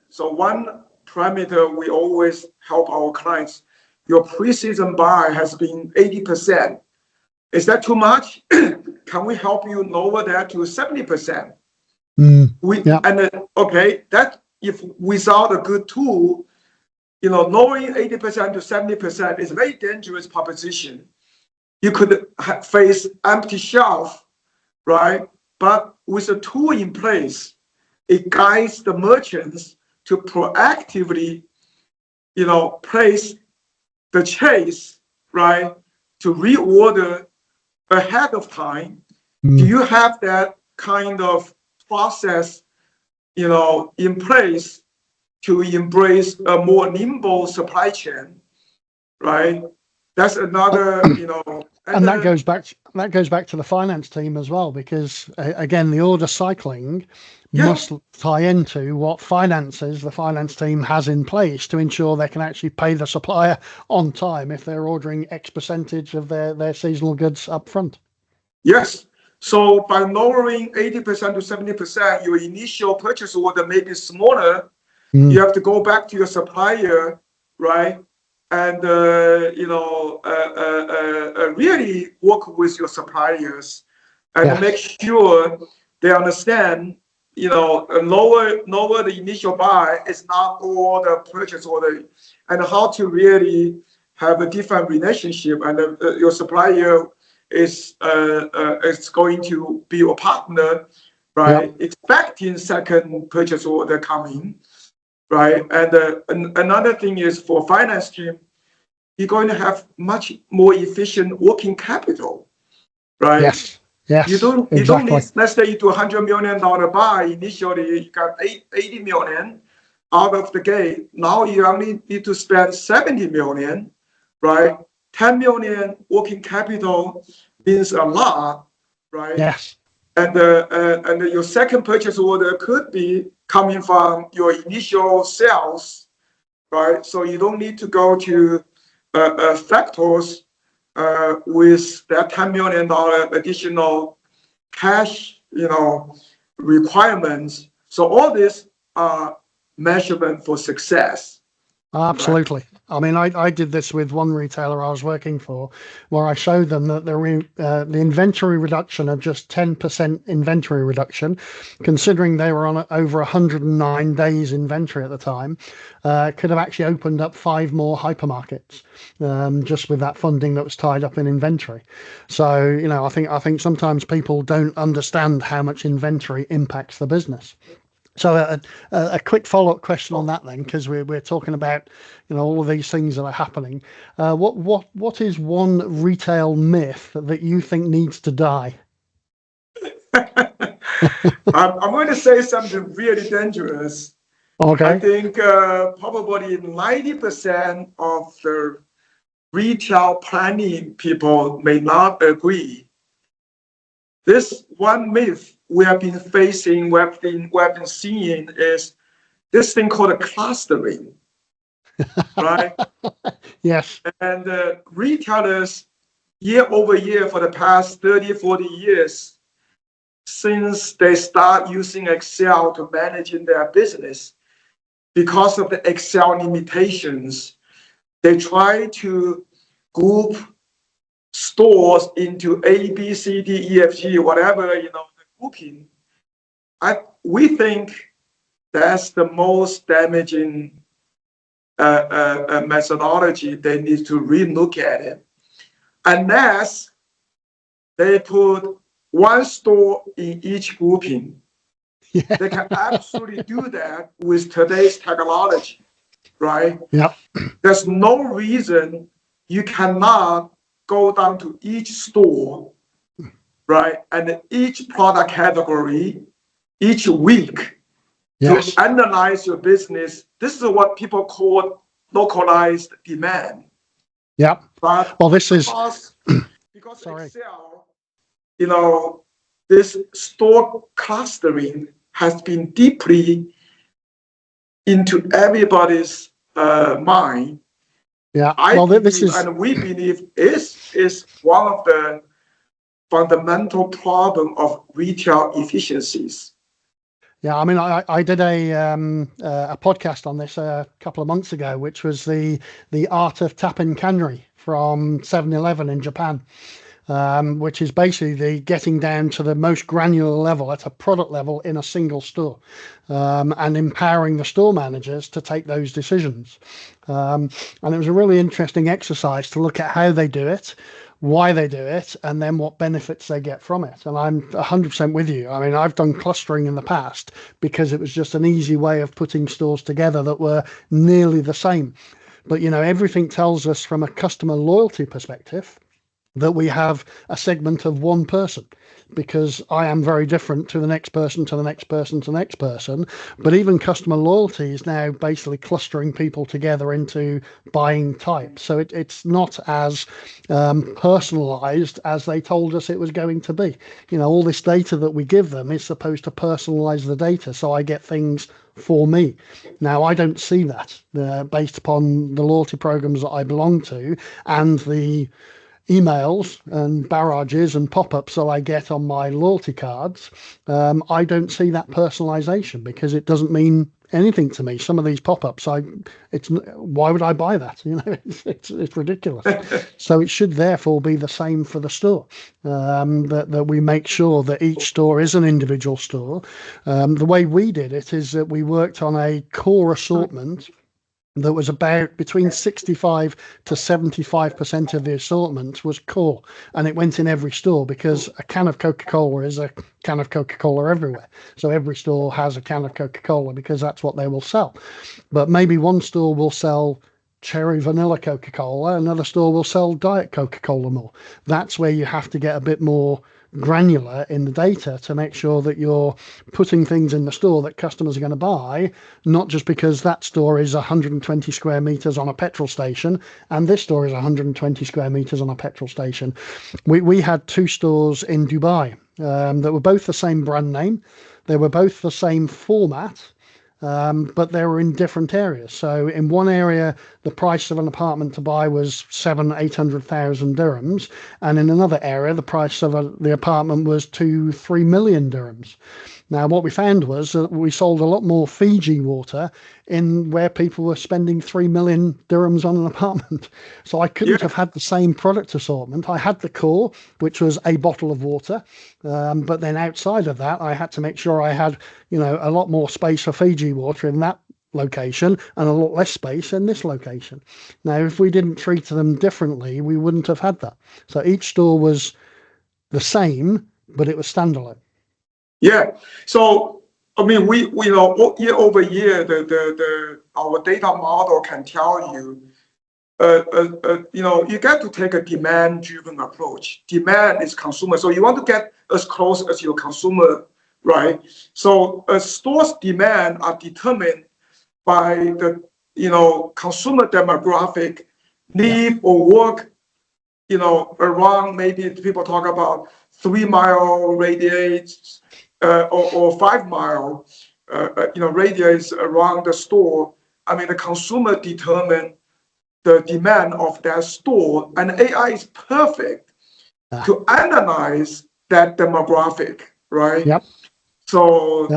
S2: so one parameter we always help our clients, your pre-season buy has been 80%. Is that too much? Can we help you lower that to 70%? That if without a good tool, lowering 80% to 70% is a very dangerous proposition. You could face empty shelf, right? But with a tool in place, it guides the merchants to proactively, place the chase, right? To reorder ahead of time. Do you have that kind of process, in place to embrace a more nimble supply chain, right? That's another,
S1: and that goes back to the finance team as well, because again, the order cycling must tie into what the finance team has in place to ensure they can actually pay the supplier on time if they're ordering X percentage of their seasonal goods up front.
S2: Yes. So by lowering 80% to 70%, your initial purchase order may be smaller. You have to go back to your supplier, right? And really work with your suppliers and make sure they understand, lower the initial buy is not all the purchase order, and how to really have a different relationship. And your supplier is going to be your partner, right? Expecting second purchase order coming. Right, and another thing is for finance team, you're going to have much more efficient working capital, right?
S1: Yes.
S2: You don't need. Let's say you do $100 million buy initially, you got 80 million out of the gate. Now you only need to spend 70 million, right? 10 million working capital means a lot, right?
S1: Yes.
S2: And your second purchase order could be coming from your initial sales, right? So you don't need to go to factors with that $10 million additional cash, requirements. So all this are measurement for success.
S1: Absolutely. I mean, I did this with one retailer I was working for, where I showed them that the inventory reduction of just 10% inventory reduction, considering they were on over 109 days inventory at the time, could have actually opened up 5 more hypermarkets, just with that funding that was tied up in inventory. So, you know, I think sometimes people don't understand how much inventory impacts the business. So a quick follow-up question on that then, because we're talking about, you know, all of these things that are happening. What is one retail myth that you think needs to die?
S2: I'm going to say something really dangerous. I
S1: Okay.
S2: think probably 90% of the retail planning people may not agree. This one myth we have been facing, we have been seeing is this thing called a clustering, right?
S1: Yes.
S2: And retailers, year over year for the past 30, 40 years, since they start using Excel to manage their business, because of the Excel limitations, they try to group stores into A, B, C, D, E, F, G, whatever, you know, the grouping. We think that's the most damaging methodology. They need to relook at it. Unless they put one store in each grouping.
S1: Yeah.
S2: They can absolutely do that with today's technology, right?
S1: Yeah.
S2: There's no reason you cannot go down to each store, right? And each product category, each week to
S1: Yes.
S2: analyze your business. This is what people call localized demand.
S1: Yeah.
S2: But
S1: Well, this is.
S2: because
S1: Sorry.
S2: Excel, you know, this store clustering has been deeply into everybody's mind.
S1: Yeah.
S2: I
S1: Well, this
S2: believe,
S1: is.
S2: and we believe, is one of the fundamental problem of retail efficiencies.
S1: Yeah, I mean, I did a podcast on this a couple of months ago, which was the art of tap and cannery from 7-Eleven in Japan, which is basically the getting down to the most granular level at a product level in a single store, and empowering the store managers to take those decisions. And it was a really interesting exercise to look at how they do it, why they do it, and then what benefits they get from it. And I'm 100% with you. I mean, I've done clustering in the past because it was just an easy way of putting stores together that were nearly the same. But, you know, everything tells us from a customer loyalty perspective that we have a segment of one person, because I am very different to the next person, to the next person, to the next person. But even customer loyalty is now basically clustering people together into buying types. So it's not as personalized as they told us it was going to be. You know, all this data that we give them is supposed to personalize the data, so I get things for me. Now, I don't see that based upon the loyalty programs that I belong to and the emails and barrages and pop-ups that I get on my loyalty cards. I don't see that personalization because it doesn't mean anything to me. Some of these pop-ups, why would I buy that? You know, it's ridiculous. So it should therefore be the same for the store. That we make sure that each store is an individual store. The way we did it is that we worked on a core assortment that was about between 65 to 75% of the assortment was core, and it went in every store because a can of Coca-Cola is a can of Coca-Cola everywhere. So every store has a can of Coca-Cola because that's what they will sell. But maybe one store will sell cherry vanilla Coca-Cola, another store will sell diet Coca-Cola more. That's where you have to get a bit more granular in the data to make sure that you're putting things in the store that customers are going to buy, not just because that store is 120 square meters on a petrol station and this store is 120 square meters on a petrol station. We had 2 stores in Dubai that were both the same brand name. They were both the same format. but they were in different areas. So in one area, the price of an apartment to buy was 800,000 dirhams, and in another area, the price of the apartment was 3 million dirhams. Now, what we found was that we sold a lot more Fiji water in where people were spending 3 million dirhams on an apartment. So I couldn't have had the same product assortment. I had the core, which was a bottle of water. But then outside of that, I had to make sure I had, a lot more space for Fiji water in that location and a lot less space in this location. Now, if we didn't treat them differently, we wouldn't have had that. So each store was the same, but it was standalone.
S2: Yeah. So I mean, we know year over year, our data model can tell you, you got to take a demand-driven approach. Demand is consumer, so you want to get as close as your consumer, right? So a store's demand are determined by the consumer demographic need or work, around, maybe people talk about 3 mile radius or 5 mile radius around the store. I mean, the consumer determine the demand of that store, and AI is perfect to analyze that demographic, right?
S1: Yep.
S2: So,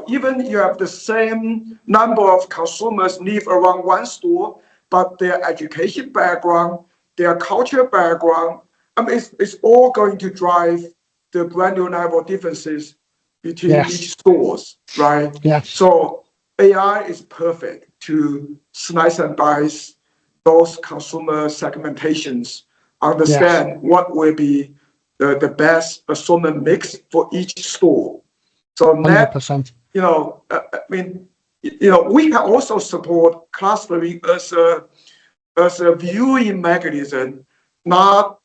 S2: even you have the same number of consumers live around one store, but their education background, their cultural background, I mean, it's all going to drive the granular level differences between each stores, right?
S1: Yes.
S2: So AI is perfect to slice and dice those consumer segmentations, understand what will be the best assortment mix for each store. So that,
S1: 100%.
S2: I mean, we can also support clustering as a viewing mechanism, not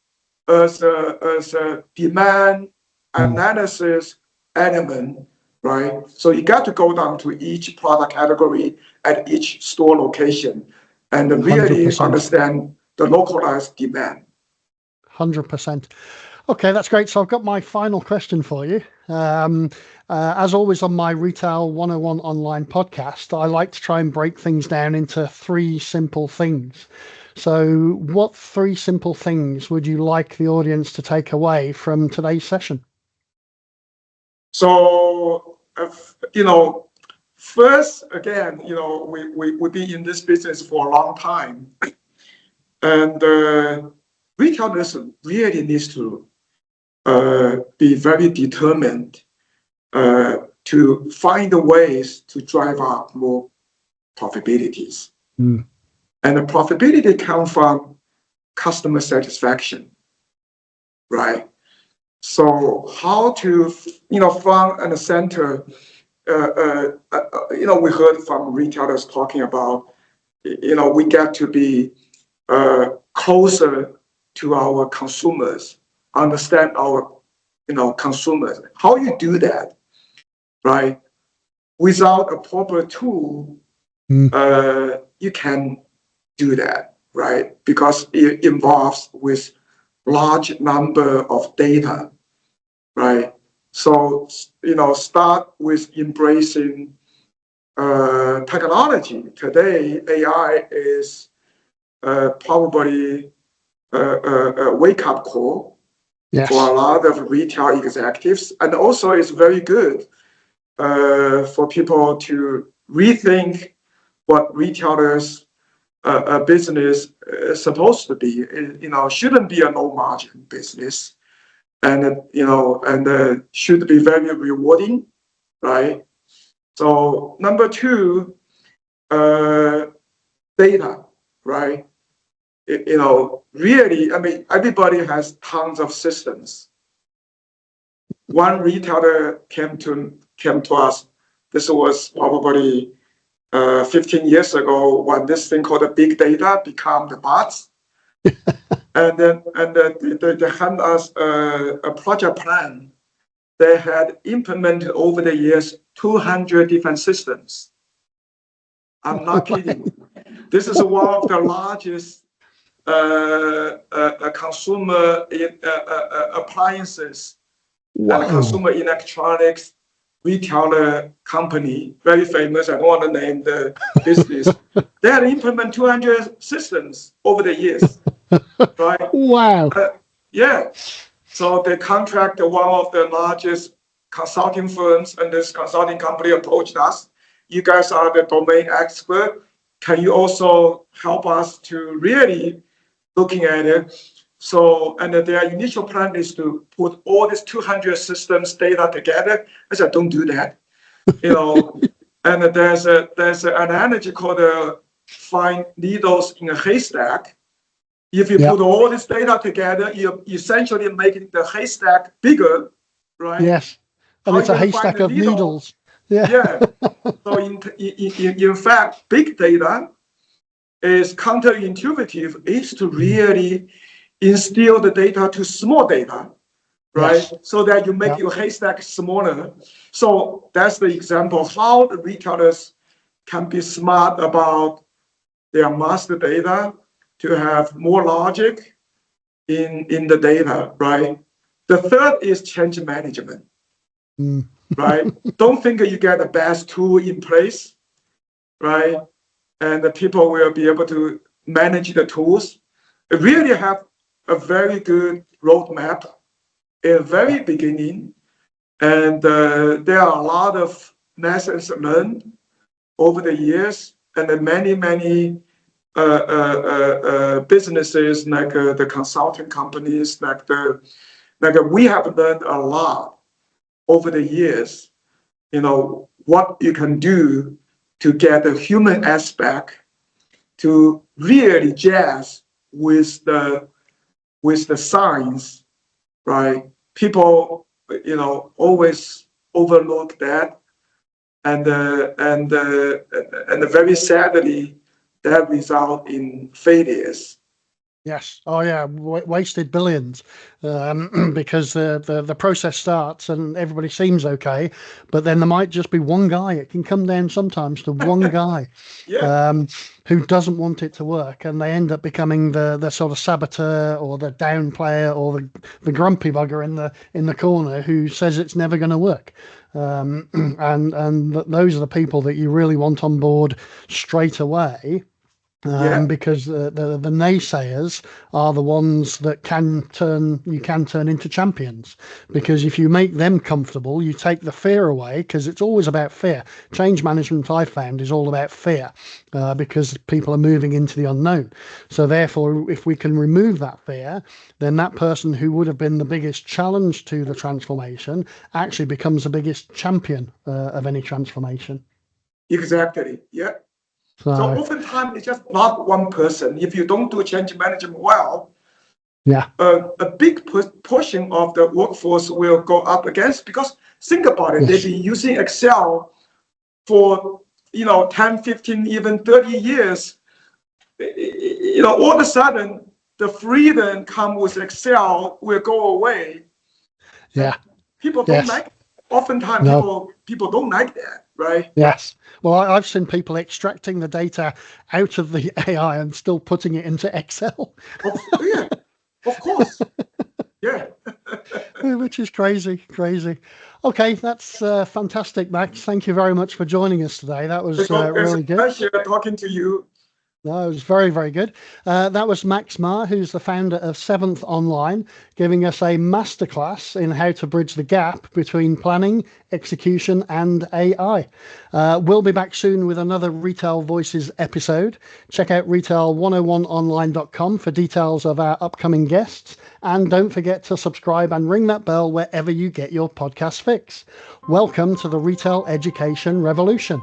S2: as a demand analysis element, right? So you got to go down to each product category at each store location and really
S1: 100%.
S2: understand the localized demand.
S1: 100%. Okay, that's great. So I've got my final question for you. As always on my Retail 101 online podcast, I like to try and break things down into 3 simple things. So what 3 simple things would you like the audience to take away from today's session?
S2: So, first, again, we've been in this business for a long time. And retailers really needs to be very determined to find the ways to drive up more profitabilities. And the profitability comes from customer satisfaction, right? So how to, front and center, we heard from retailers talking about, we get to be closer to our consumers, understand our, consumers. How you do that, right? Without a proper tool, you can do that, right? Because it involves with large number of data, right? So, start with embracing technology. Today, AI is probably a wake-up call for a lot of retail executives, and also it's very good for people to rethink what retailers business is supposed to be. Shouldn't be a low margin business, and should be very rewarding, right? So number 2, data, right? Really, I mean, everybody has tons of systems. One retailer came to us. This was probably 15 years ago, when this thing called the big data became the bots. and they hand us a project plan. They had implemented over the years 200 different systems. I'm not kidding. This is one of the largest consumer appliances and consumer electronics retailer company, very famous. I don't want to name the business. They had implemented 200 systems over the years, right?
S1: Wow.
S2: Yeah. So they contract one of the largest consulting firms, and this consulting company approached us. You guys are the domain expert. Can you also help us to really looking at it? So, and their initial plan is to put all these 200 systems data together. I said, don't do that. And there's an analogy called find needles in a haystack. If you put all this data together, you're essentially making the haystack bigger, right?
S1: Yes. And it's a haystack of needles.
S2: Yeah. So in fact, big data is counterintuitive, is to really instill the data to small data, right? Yes. So that you make your haystack smaller. So that's the example of how the retailers can be smart about their master data to have more logic in the data, right? The third is change management, right? Don't think you get the best tool in place, right? And the people will be able to manage the tools. Really have a very good roadmap in the very beginning. And there are a lot of lessons learned over the years, and many businesses like the consulting companies, like we have learned a lot over the years. What you can do to get the human aspect to really jazz with the science, right? People, always overlook that, and very sadly, that result in failures.
S1: Yes. Oh, yeah. Wasted billions, because the process starts and everybody seems okay, but then there might just be one guy. It can come down sometimes to one guy who doesn't want it to work, and they end up becoming the sort of saboteur or the down player or the grumpy bugger in the corner who says it's never going to work. And those are the people that you really want on board straight away. Because the naysayers are the ones that you can turn into champions, because if you make them comfortable, you take the fear away, because it's always about fear. Change management, I found, is all about fear, because people are moving into the unknown. So therefore, if we can remove that fear, then that person who would have been the biggest challenge to the transformation actually becomes the biggest champion of any transformation.
S2: Exactly. Yeah. So oftentimes it's just not one person. If you don't do change management well, a big portion of the workforce will go up against, because think about it, they've been using Excel for 10, 15, even 30 years. All of a sudden the freedom come with Excel will go away.
S1: Yeah.
S2: People don't like it. Oftentimes people don't like that, right?
S1: Yes. Well, I've seen people extracting the data out of the AI and still putting it into Excel.
S2: Yeah, of course. Yeah.
S1: Which is crazy. Okay, that's fantastic, Max. Thank you very much for joining us today. That was really good.
S2: It's a pleasure talking to you.
S1: No, it was very, very good. That was Max Ma, who's the founder of 7thonline, giving us a masterclass in how to bridge the gap between planning, execution, and AI. We'll be back soon with another Retail Voices episode. Check out retail101online.com for details of our upcoming guests. And don't forget to subscribe and ring that bell wherever you get your podcast fix. Welcome to the Retail Education Revolution.